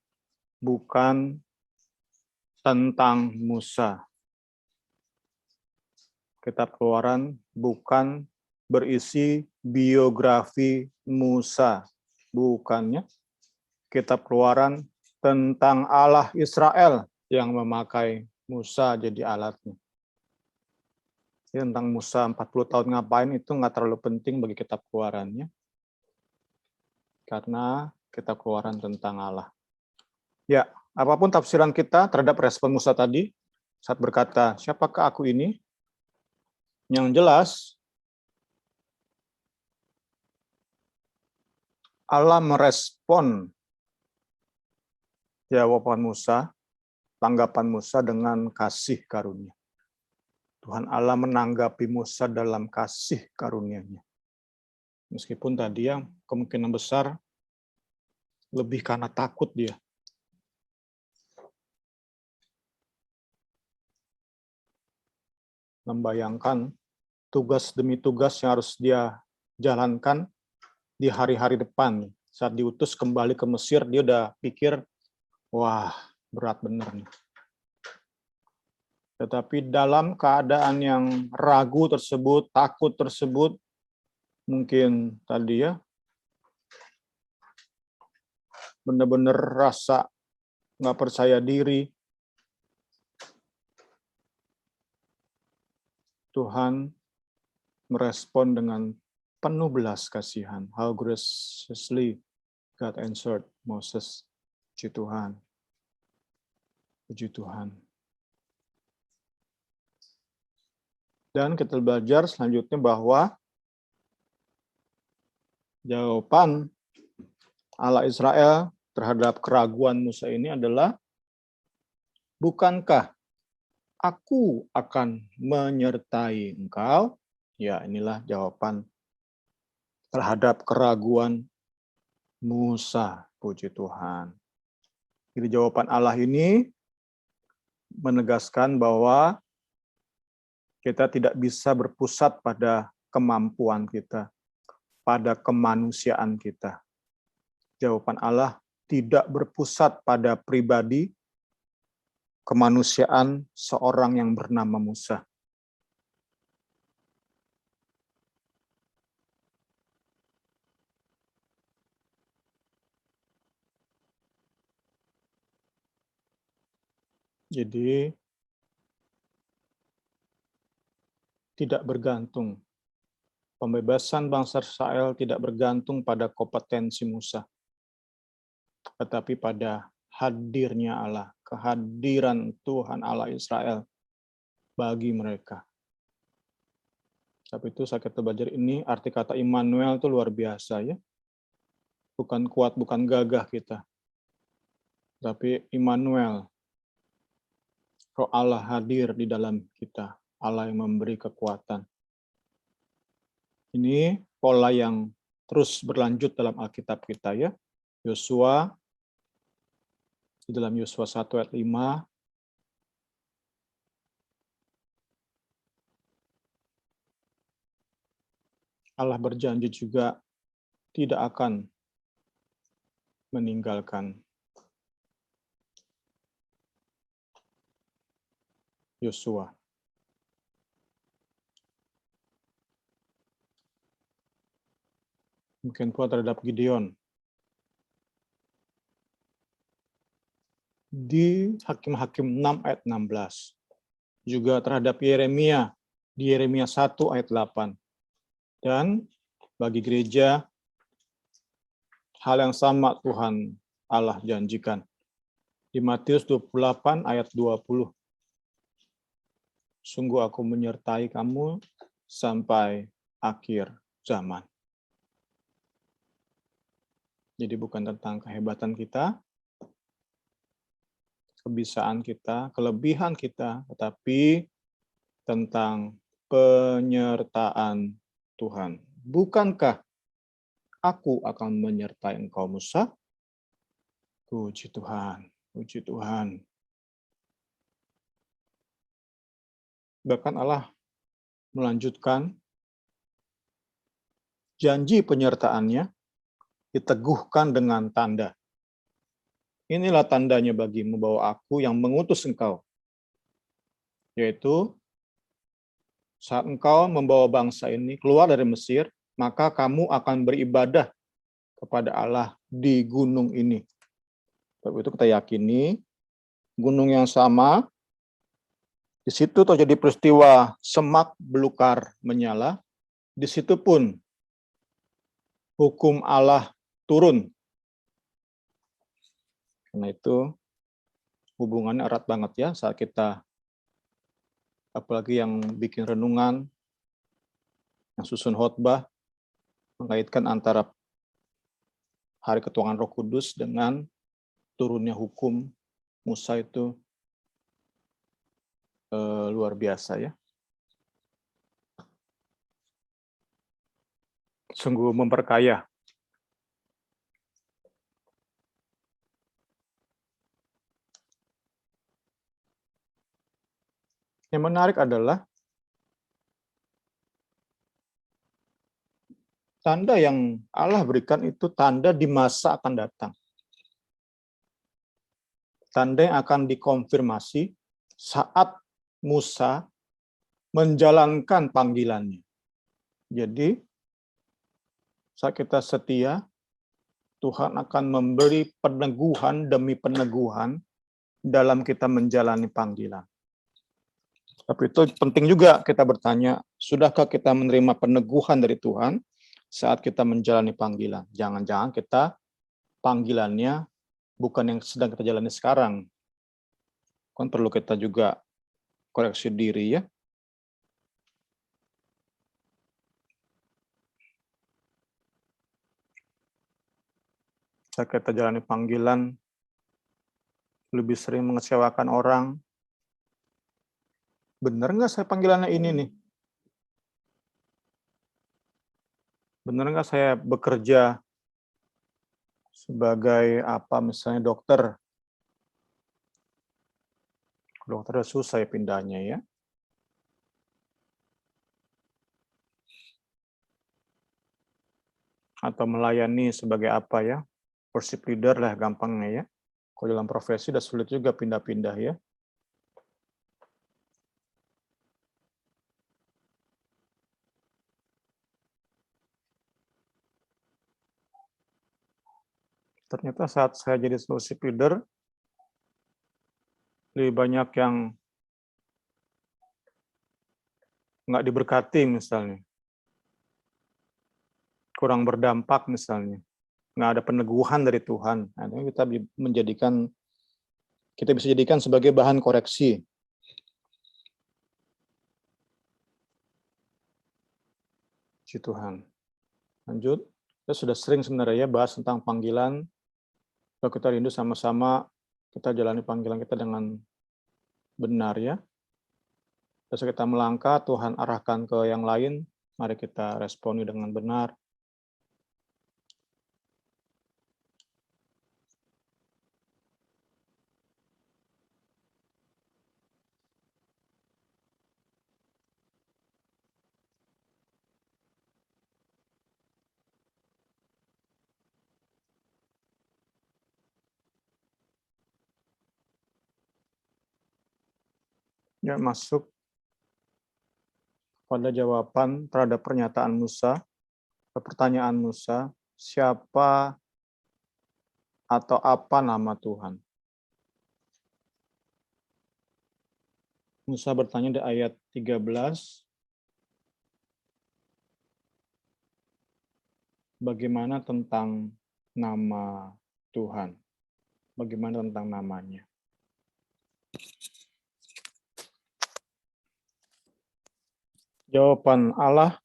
bukan tentang Musa. Kitab Keluaran bukan berisi biografi Musa, bukannya. Kitab Keluaran tentang Allah Israel yang memakai Musa jadi alatnya. Jadi tentang Musa 40 tahun ngapain itu nggak terlalu penting bagi kitab Keluarannya. Karena kitab Keluaran tentang Allah. Ya, apapun tafsiran kita terhadap respon Musa tadi, saat berkata, siapakah aku ini? Yang jelas, Allah merespon jawaban Musa, tanggapan Musa dengan kasih karunia. Tuhan Allah menanggapi Musa dalam kasih karunia-Nya. Meskipun tadi yang kemungkinan besar lebih karena takut dia. Membayangkan tugas demi tugas yang harus dia jalankan di hari-hari depan. Saat diutus kembali ke Mesir, dia udah pikir, wah, berat bener nih. Tetapi dalam keadaan yang ragu tersebut, takut tersebut, mungkin tadi ya, benar-benar rasa nggak percaya diri, Tuhan merespon dengan penuh belas kasihan. How graciously God answered Moses. Puji Tuhan. Puji Tuhan. Dan kita belajar selanjutnya bahwa jawaban Allah Israel terhadap keraguan Musa ini adalah, bukankah aku akan menyertai engkau? Ya, inilah jawaban terhadap keraguan Musa. Puji Tuhan. Jadi jawaban Allah ini menegaskan bahwa kita tidak bisa berpusat pada kemampuan kita, pada kemanusiaan kita. Jawaban Allah tidak berpusat pada pribadi, kemanusiaan seorang yang bernama Musa. Jadi, tidak bergantung. Pembebasan bangsa Israel tidak bergantung pada kompetensi Musa, tetapi pada hadirnya Allah, kehadiran Tuhan Allah Israel bagi mereka. Tapi itu saat kita belajar ini, arti kata Immanuel itu luar biasa ya. Bukan kuat, bukan gagah kita. Tapi Immanuel, Roh Allah hadir di dalam kita. Allah yang memberi kekuatan. Ini pola yang terus berlanjut dalam Alkitab kita ya. Yosua, di dalam Yosua 1 ayat 5, Allah berjanji juga tidak akan meninggalkan Yosua. Mungkin pula terhadap Gideon. Di Hakim-Hakim 6 ayat 16. Juga terhadap Yeremia, di Yeremia 1 ayat 8. Dan bagi gereja, hal yang sama Tuhan Allah janjikan. Di Matius 28 ayat 20. Sungguh aku menyertai kamu sampai akhir zaman. Jadi bukan tentang kehebatan kita, kebisaan kita, kelebihan kita, tetapi tentang penyertaan Tuhan. Bukankah aku akan menyertai engkau Musa? Puji Tuhan, puji Tuhan. Bahkan Allah melanjutkan janji penyertaannya diteguhkan dengan tanda. inilah tandanya bagimu bahwa aku yang mengutus engkau, yaitu saat engkau membawa bangsa ini keluar dari Mesir, maka kamu akan beribadah kepada Allah di gunung ini. Sebab itu kita yakini gunung yang sama, di situ terjadi peristiwa semak belukar menyala, di situ pun hukum Allah turun. Karena itu hubungannya erat banget ya saat kita, apalagi yang bikin renungan, yang susun khotbah, mengaitkan antara hari ketuhanan Roh Kudus dengan turunnya hukum Musa itu luar biasa ya. Sungguh memperkaya. Yang menarik adalah tanda yang Allah berikan itu tanda di masa akan datang. Tanda yang akan dikonfirmasi saat Musa menjalankan panggilannya. Jadi, saat kita setia, Tuhan akan memberi peneguhan demi peneguhan dalam kita menjalani panggilan. Tapi itu penting juga kita bertanya, sudahkah kita menerima peneguhan dari Tuhan saat kita menjalani panggilan? Jangan-jangan kita panggilannya bukan yang sedang kita jalani sekarang. Kan perlu kita juga koreksi diri ya. Saat kita jalani panggilan, lebih sering mengecewakan orang. Benar nggak saya panggilannya ini nih? Benar nggak saya bekerja sebagai apa misalnya dokter? Dokter udah susah ya pindahnya ya. Atau melayani sebagai apa ya? Worship leader lah gampangnya ya. Kalau dalam profesi udah sulit juga pindah-pindah ya. Ternyata saat saya jadi worship leader, lebih banyak yang nggak diberkati misalnya. Kurang berdampak misalnya. Nggak ada peneguhan dari Tuhan. Nah, kita bisa jadikan sebagai bahan koreksi. Si Tuhan. Lanjut. Kita sudah sering sebenarnya bahas tentang panggilan. Kalau kita rindu sama-sama kita jalani panggilan kita dengan benar ya. Terus kita melangkah, Tuhan arahkan ke yang lain, mari kita responi dengan benar. Ya, masuk pada jawaban terhadap pernyataan Musa, pertanyaan Musa, siapa atau apa nama Tuhan? Musa bertanya di ayat 13, bagaimana tentang nama Tuhan? Bagaimana tentang namanya? Jawaban Allah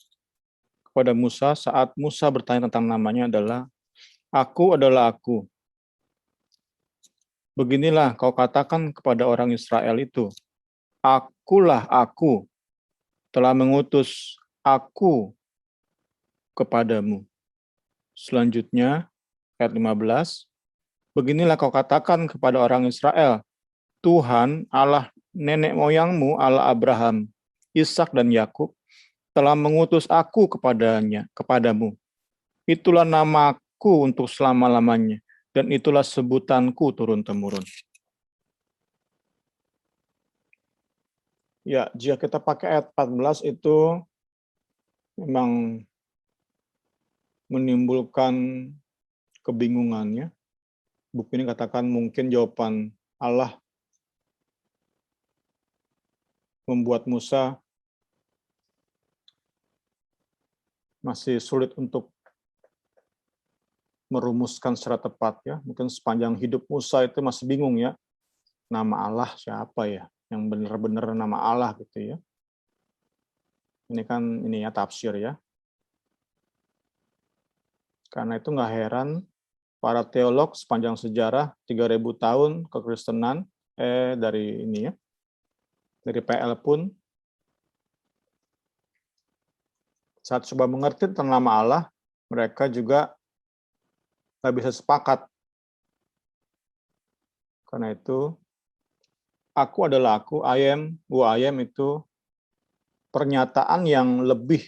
kepada Musa saat Musa bertanya tentang namanya adalah, Aku adalah aku. Beginilah kau katakan kepada orang Israel itu, Akulah aku, telah mengutus aku kepadamu. Selanjutnya, ayat 15, beginilah kau katakan kepada orang Israel, Tuhan Allah nenek moyangmu, Allah Abraham, Ishak dan Yakub, telah mengutus aku kepadamu. Itulah namaku untuk selama-lamanya. dan itulah sebutanku turun-temurun. Ya, jika kita pakai ayat 14 itu memang menimbulkan kebingungannya. Buku ini katakan mungkin jawaban Allah membuat Musa masih sulit untuk merumuskan secara tepat ya. Mungkin sepanjang hidup Musa itu masih bingung ya. Nama Allah siapa ya? Yang benar-benar nama Allah gitu ya. Ini kan ini ya tafsir ya. Karena itu nggak heran para teolog sepanjang sejarah 3000 tahun kekristenan dari ini ya. Dari PL pun saat coba mengerti tentang nama Allah, mereka juga nggak bisa sepakat. Karena itu aku adalah aku, I am, who I am itu pernyataan yang lebih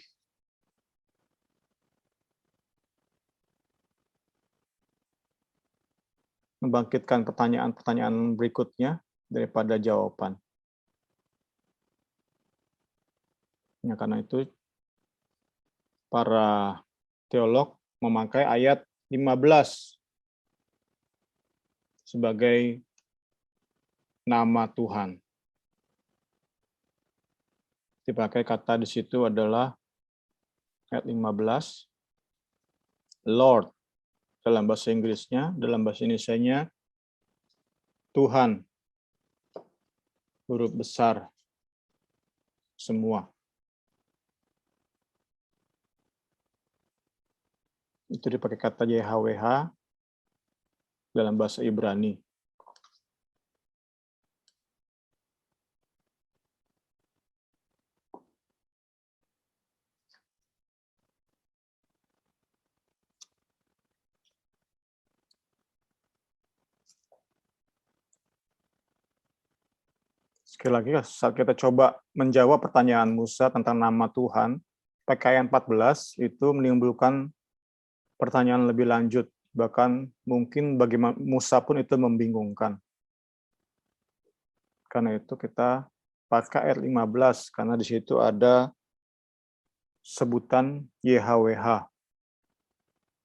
membangkitkan pertanyaan-pertanyaan berikutnya daripada jawaban. Ya, karena itu para teolog memakai ayat 15 sebagai nama Tuhan. Dipakai kata di situ adalah ayat 15, Lord dalam bahasa Inggrisnya, dalam bahasa Indonesianya Tuhan, huruf besar semua. Itu dipakai kata YHWH dalam bahasa Ibrani. Sekali lagi, saat kita coba menjawab pertanyaan Musa tentang nama Tuhan, pakai ayat 14 itu menimbulkan pertanyaan lebih lanjut. Bahkan mungkin bagi Musa pun itu membingungkan. Karena itu kita pakai ayat 15, karena di situ ada sebutan YHWH.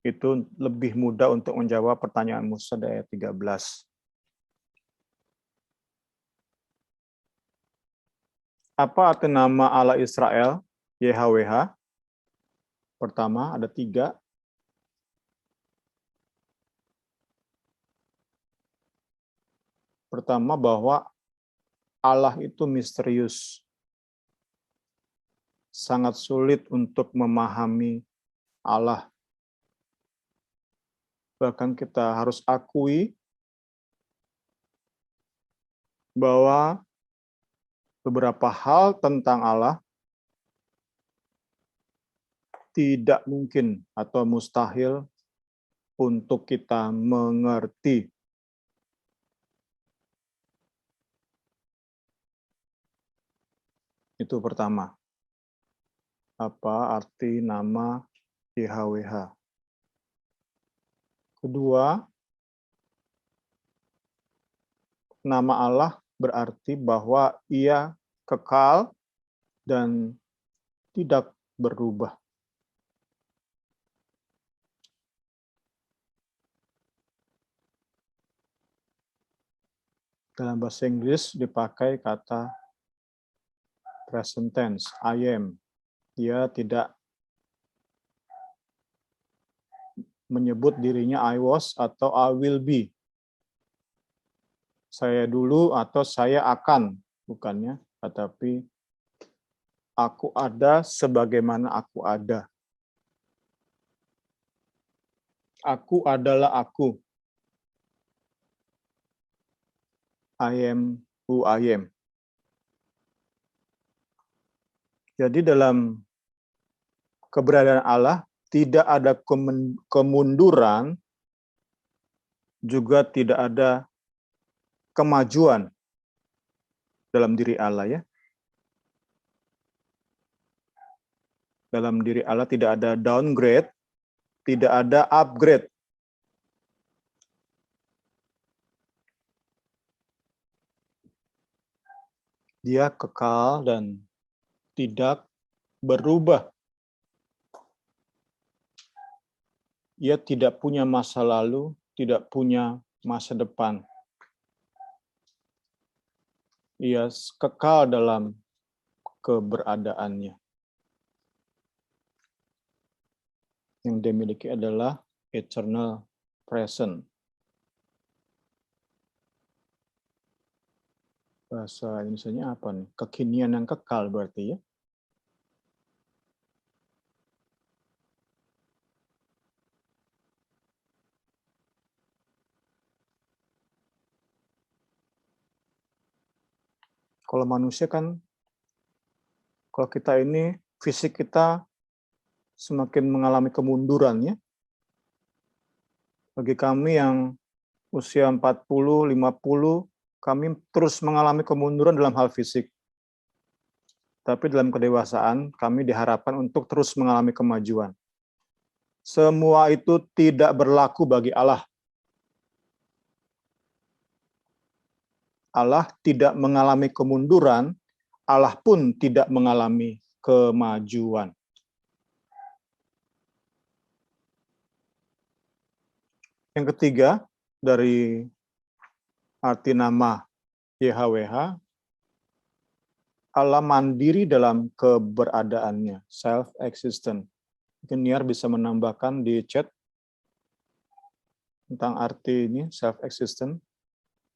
Itu lebih mudah untuk menjawab pertanyaan Musa di ayat 13. Apa arti nama Allah Israel, YHWH? Pertama, ada 3. Pertama, bahwa Allah itu misterius. Sangat sulit untuk memahami Allah. Bahkan kita harus akui bahwa beberapa hal tentang Allah tidak mungkin atau mustahil untuk kita mengerti. Itu pertama. Apa arti nama YHWH? Kedua, nama Allah berarti bahwa Ia kekal dan tidak berubah. Dalam bahasa Inggris dipakai kata present tense, I am. Dia tidak menyebut dirinya I was atau I will be. Saya dulu atau saya akan, bukannya, tetapi aku ada sebagaimana aku ada. Aku adalah aku. I am who I am. Jadi dalam keberadaan Allah tidak ada kemunduran, juga tidak ada kemajuan dalam diri Allah ya. Dalam diri Allah tidak ada downgrade, tidak ada upgrade. Dia kekal dan tidak berubah. Ia tidak punya masa lalu, tidak punya masa depan. Ia kekal dalam keberadaannya. Yang dia miliki adalah eternal present. Bahasa Indonesianya apa nih? Kekinian yang kekal berarti ya. Kalau manusia kan, kalau kita ini, fisik kita semakin mengalami kemunduran ya. Bagi kami yang usia 40, 50, kami terus mengalami kemunduran dalam hal fisik. Tapi dalam kedewasaan, kami diharapkan untuk terus mengalami kemajuan. Semua itu tidak berlaku bagi Allah. Allah tidak mengalami kemunduran, Allah pun tidak mengalami kemajuan. Yang ketiga, dari arti nama YHWH, Allah mandiri dalam keberadaannya, self-existent. Mungkin Niar bisa menambahkan di chat tentang arti ini, self-existent.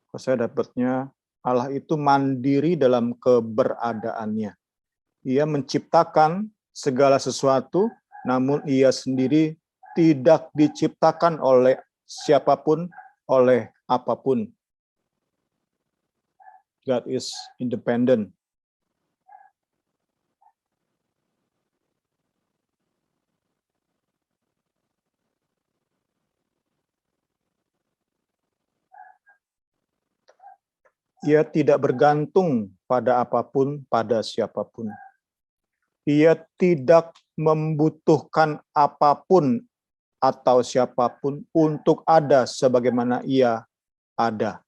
Kalau saya dapatnya, Allah itu mandiri dalam keberadaannya. Ia menciptakan segala sesuatu, namun ia sendiri tidak diciptakan oleh siapapun, oleh apapun. God is independent. Ia tidak bergantung pada apapun, pada siapapun. Ia tidak membutuhkan apapun atau siapapun untuk ada sebagaimana ia ada.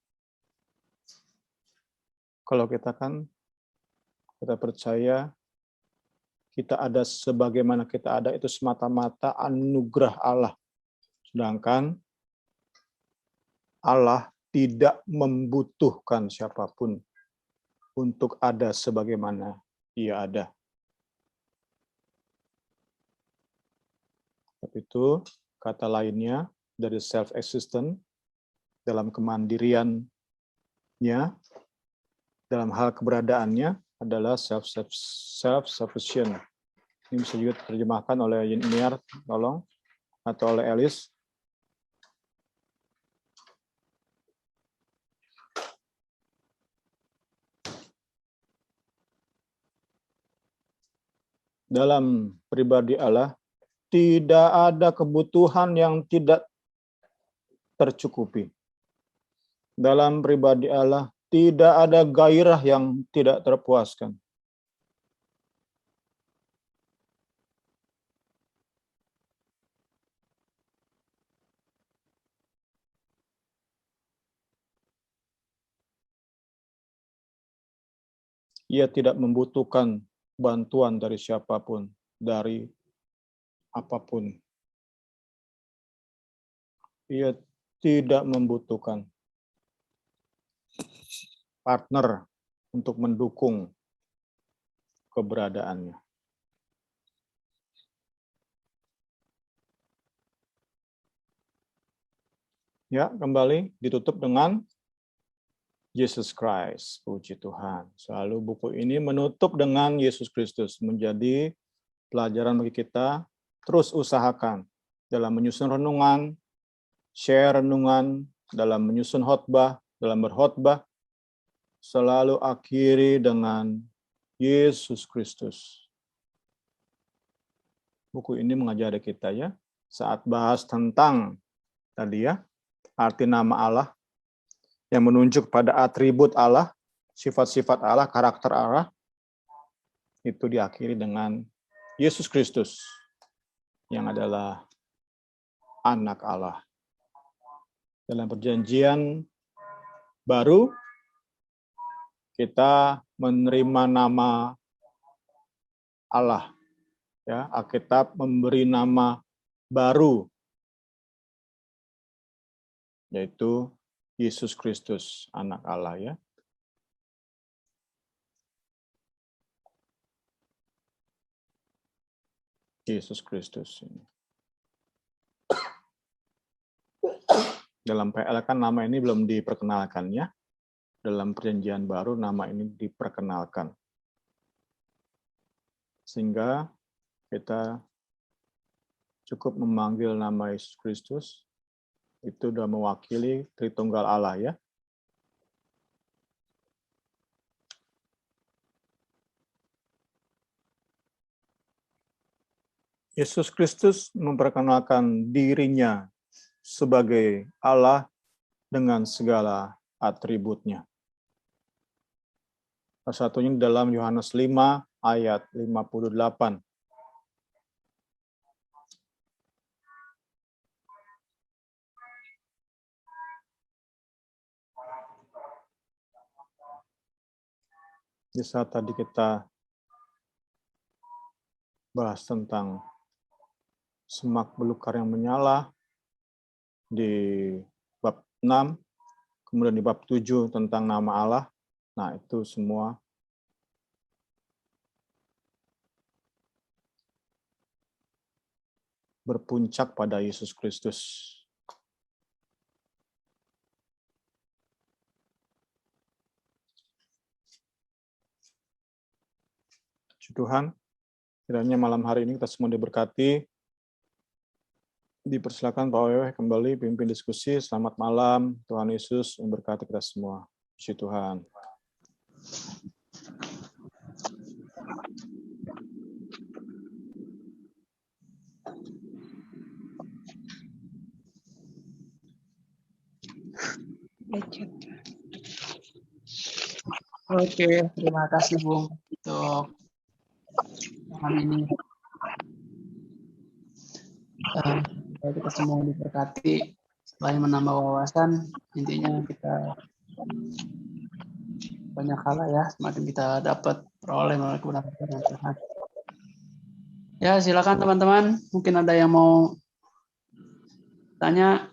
Kalau kita percaya kita ada sebagaimana kita ada, itu semata-mata anugerah Allah. Sedangkan Allah tidak membutuhkan siapapun untuk ada sebagaimana ia ada. Tapi itu kata lainnya dari self-existent, dalam kemandiriannya, dalam hal keberadaannya adalah self-sufficient. Ini bisa juga diterjemahkan oleh Niar, tolong, atau oleh Elis. Dalam pribadi Allah, tidak ada kebutuhan yang tidak tercukupi. Dalam pribadi Allah, tidak ada gairah yang tidak terpuaskan. Ia tidak membutuhkan bantuan dari siapapun, dari apapun. Ia tidak membutuhkan partner untuk mendukung keberadaannya. Ya, kembali ditutup dengan Jesus Christ, puji Tuhan. Selalu buku ini menutup dengan Yesus Kristus, menjadi pelajaran bagi kita. Terus usahakan dalam menyusun renungan, share renungan, dalam menyusun khotbah, dalam berkhotbah, selalu akhiri dengan Yesus Kristus. Buku ini mengajari kita ya, saat bahas tentang tadi ya, arti nama Allah, yang menunjuk pada atribut Allah, sifat-sifat Allah, karakter Allah, itu diakhiri dengan Yesus Kristus, yang adalah anak Allah. Dalam perjanjian baru, kita menerima nama Allah. Ya, Alkitab memberi nama baru, yaitu Yesus Kristus, Anak Allah, ya. Yesus Kristus. Dalam PL kan nama ini belum diperkenalkan, ya. Dalam perjanjian baru nama ini diperkenalkan. Sehingga kita cukup memanggil nama Yesus Kristus, itu sudah mewakili Tritunggal Allah, ya. Yesus Kristus memperkenalkan dirinya sebagai Allah dengan segala atributnya. Salah satunya dalam Yohanes 5 ayat 58. Di saat tadi kita bahas tentang semak belukar yang menyala di bab 6, kemudian di bab 7 tentang nama Allah. Nah, itu semua berpuncak pada Yesus Kristus. Tuhan, kiranya malam hari ini kita semua diberkati. Dipersilakan Pak Wewe kembali pimpin diskusi. Selamat malam, Tuhan Yesus memberkati kita semua. Puji Tuhan. Oke, terima kasih Bung untuk malam ini. Kita semua diberkati, selain menambah wawasan, intinya kita banyak hal ya, semakin kita dapat peroleh melalui kebenaran Tuhan. Ya, silakan teman-teman, mungkin ada yang mau tanya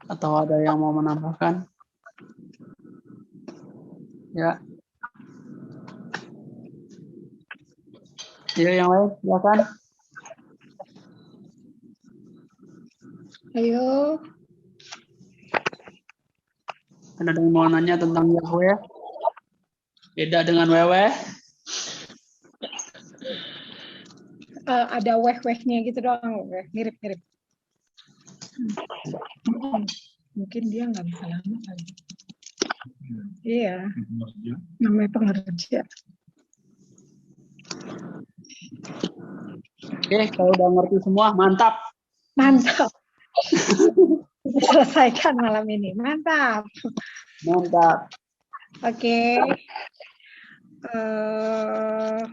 atau ada yang mau menambahkan. Ya. Ya, yang lain silakan. Ayo. Ada yang mau nanya tentang Yahweh? Beda dengan Wewe? Ada weh-wehnya gitu doang, mirip-mirip. Mungkin dia nggak bisa lama kali. Iya, namanya pengerja. Oke, kalau udah ngerti semua, mantap. Mantap. Selesaikan malam ini, mantap. Mantap. Oke.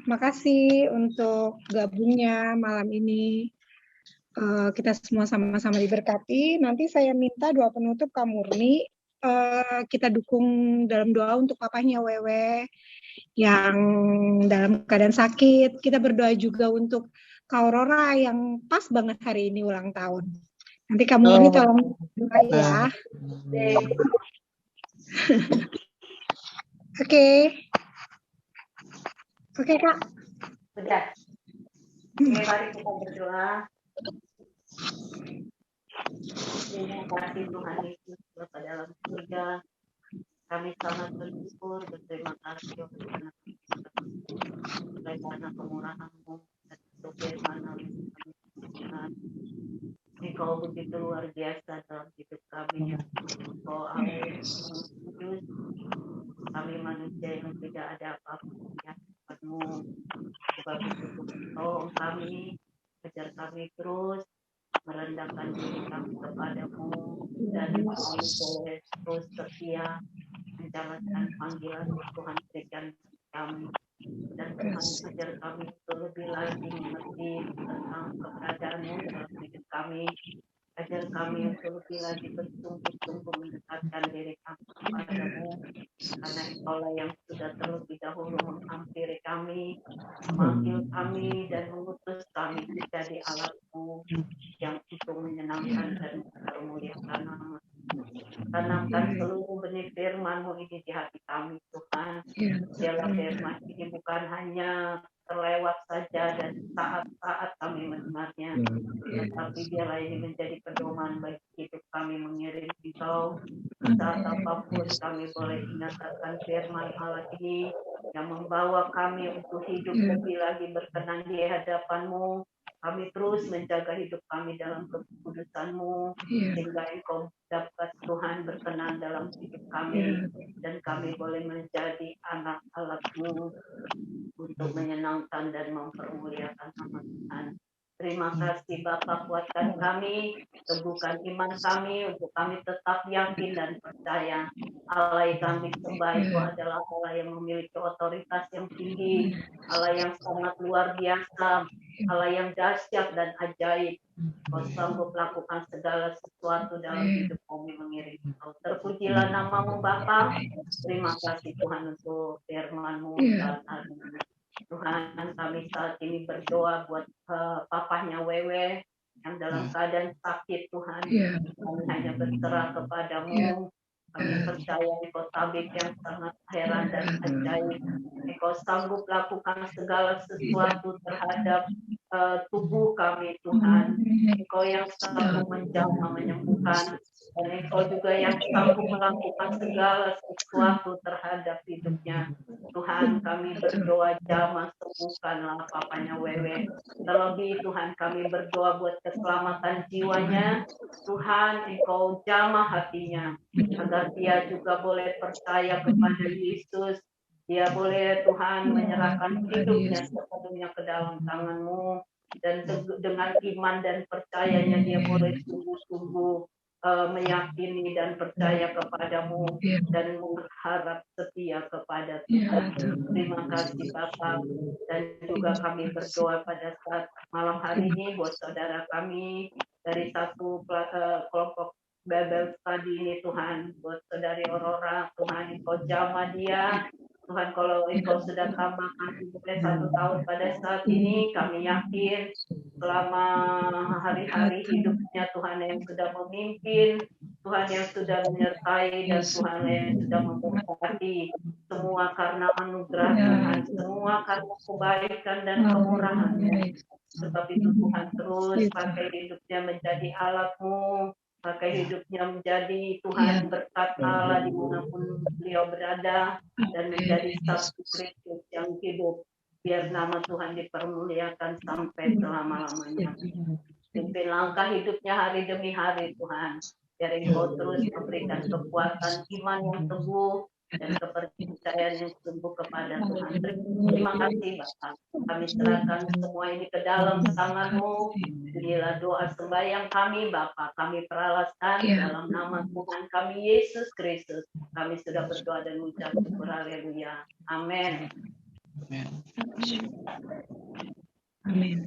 Makasih untuk gabungnya malam ini. Kita semua sama-sama diberkati. Nanti saya minta doa penutup Kak Murni. Kita dukung dalam doa untuk papahnya Wewe yang dalam keadaan sakit. Kita berdoa juga untuk Kak Aurora yang pas banget hari ini ulang tahun. Nanti Kak Murni tolong doa ya. Oke. Oke, Kak. Sudah. Oke, mari kita berdoa. Terima kasih Tuhan Yesus Bapa dalam surga. Kami sangat bersyukur, berterima kasih karena kemurahan-Mu dan bagaimana Tuhan. Engkau begitu luar biasa dalam hidup kami. Engkau Allah Kudus. Kami manusia yang tidak ada apa-apa. Sebab itu tolong kami, ajar kami terus merendahkan diri kami kepadamu dan kami boleh terus setia menjalankan panggilan Tuhan berikan kami dan Tuhan ajar kami untuk lebih lagi mengerti tentang keberadaanmu dalam hidup kami. Ajar kami untuk lebih lagi bersungguh-sungguh mendekatkan diri kami kepadamu. Karena Engkaulah yang sudah terlebih dahulu menghampiri kami, memanggil kami, dan mengutus kami menjadi alatmu yang untuk menyenangkan dan mempermuliakan nama. Tanamkan seluruh benih firman-Mu ini di hati kami, Tuhan. Biarlah firman ini bukan hanya terlewat saja dan saat-saat kami mendengarnya, tetapi biarlah ini menjadi pedoman bagi hidup kami mengiring Engkau. Saat apapun kami boleh ingat akan firman Allah ini yang membawa kami untuk hidup lebih lagi berkenan di hadapan-Mu. Kami terus menjaga hidup kami dalam kekudusan-Mu, sehingga Engkau dapat Tuhan berkenan dalam hidup kami, dan kami boleh menjadi anak-anak-Mu untuk menyenangkan dan mempermuliakan nama Tuhan. Terima kasih Bapa, kuatkan kami, teguhkan iman kami untuk kami tetap yakin dan percaya Allah yang kami sembah itu adalah Allah yang memiliki otoritas yang tinggi, Allah yang sangat luar biasa, Allah yang dahsyat dan ajaib. Kau sanggup lakukan segala sesuatu dalam hidup kami mengiring Kau. Terpujilah nama-Mu Bapa. Terima kasih Tuhan untuk firman-Mu saat hari ini. Tuhan, kami saat ini berdoa buat papahnya Wewe yang dalam keadaan sakit, Tuhan. Kami hanya berserah kepadamu. Kami percaya Engkau tabib yang sangat heran dan ajaib. Engkau sanggup lakukan segala sesuatu terhadap tubuh kami, Tuhan. Engkau yang sanggup menjamah, menyembuhkan. Dan Engkau juga yang sanggup melakukan segala sesuatu terhadap hidupnya. Tuhan, kami berdoa jamah, sembuhkanlah papanya Wewe. Terlebih Tuhan, kami berdoa buat keselamatan jiwanya. Tuhan, Engkau jamah hatinya, agar dia juga boleh percaya kepada Yesus. Dia boleh Tuhan menyerahkan hidupnya sepenuhnya ke dalam tangan-Mu. Dan dengan iman dan percayanya dia boleh sungguh-sungguh meyakini dan percaya kepadamu dan mengharap setia kepada Tuhan. Terima kasih Bapa, dan juga kami berdoa pada saat malam hari ini buat saudara kami dari satu kelompok Bible Study ini, Tuhan, buat saudari Aurora, Tuhan Engkau jamah dia. Tuhan, kalau Engkau sudah tambahkan hidupnya 1 tahun pada saat ini, kami yakin selama hari-hari hidupnya Tuhan yang sudah memimpin, Tuhan yang sudah menyertai, dan Tuhan yang sudah memberkati, semua karena anugerah Tuhan, semua karena kebaikan dan kemurahan-Mu. Sebab itu Tuhan terus pakai hidupnya menjadi alat-Mu, pakai hidupnya menjadi Tuhan berkat Allah dimanapun beliau berada, dan menjadi satu Kristus yang hidup. Biar nama Tuhan dipermuliakan sampai selama-lamanya. Pimpin langkah hidupnya hari demi hari Tuhan. Biar Engkau terus memberikan kekuatan iman yang teguh dan kepercayaan yang sungguh kepada Tuhan. Terima kasih Bapak. Kami serahkan semua ini ke dalam tangan-Mu. Inilah doa sembahyang kami Bapak. Kami peralaskan dalam nama Tuhan kami Yesus Kristus. Kami sudah berdoa dan mengucap syukur. Haleluya. Amin. Amin.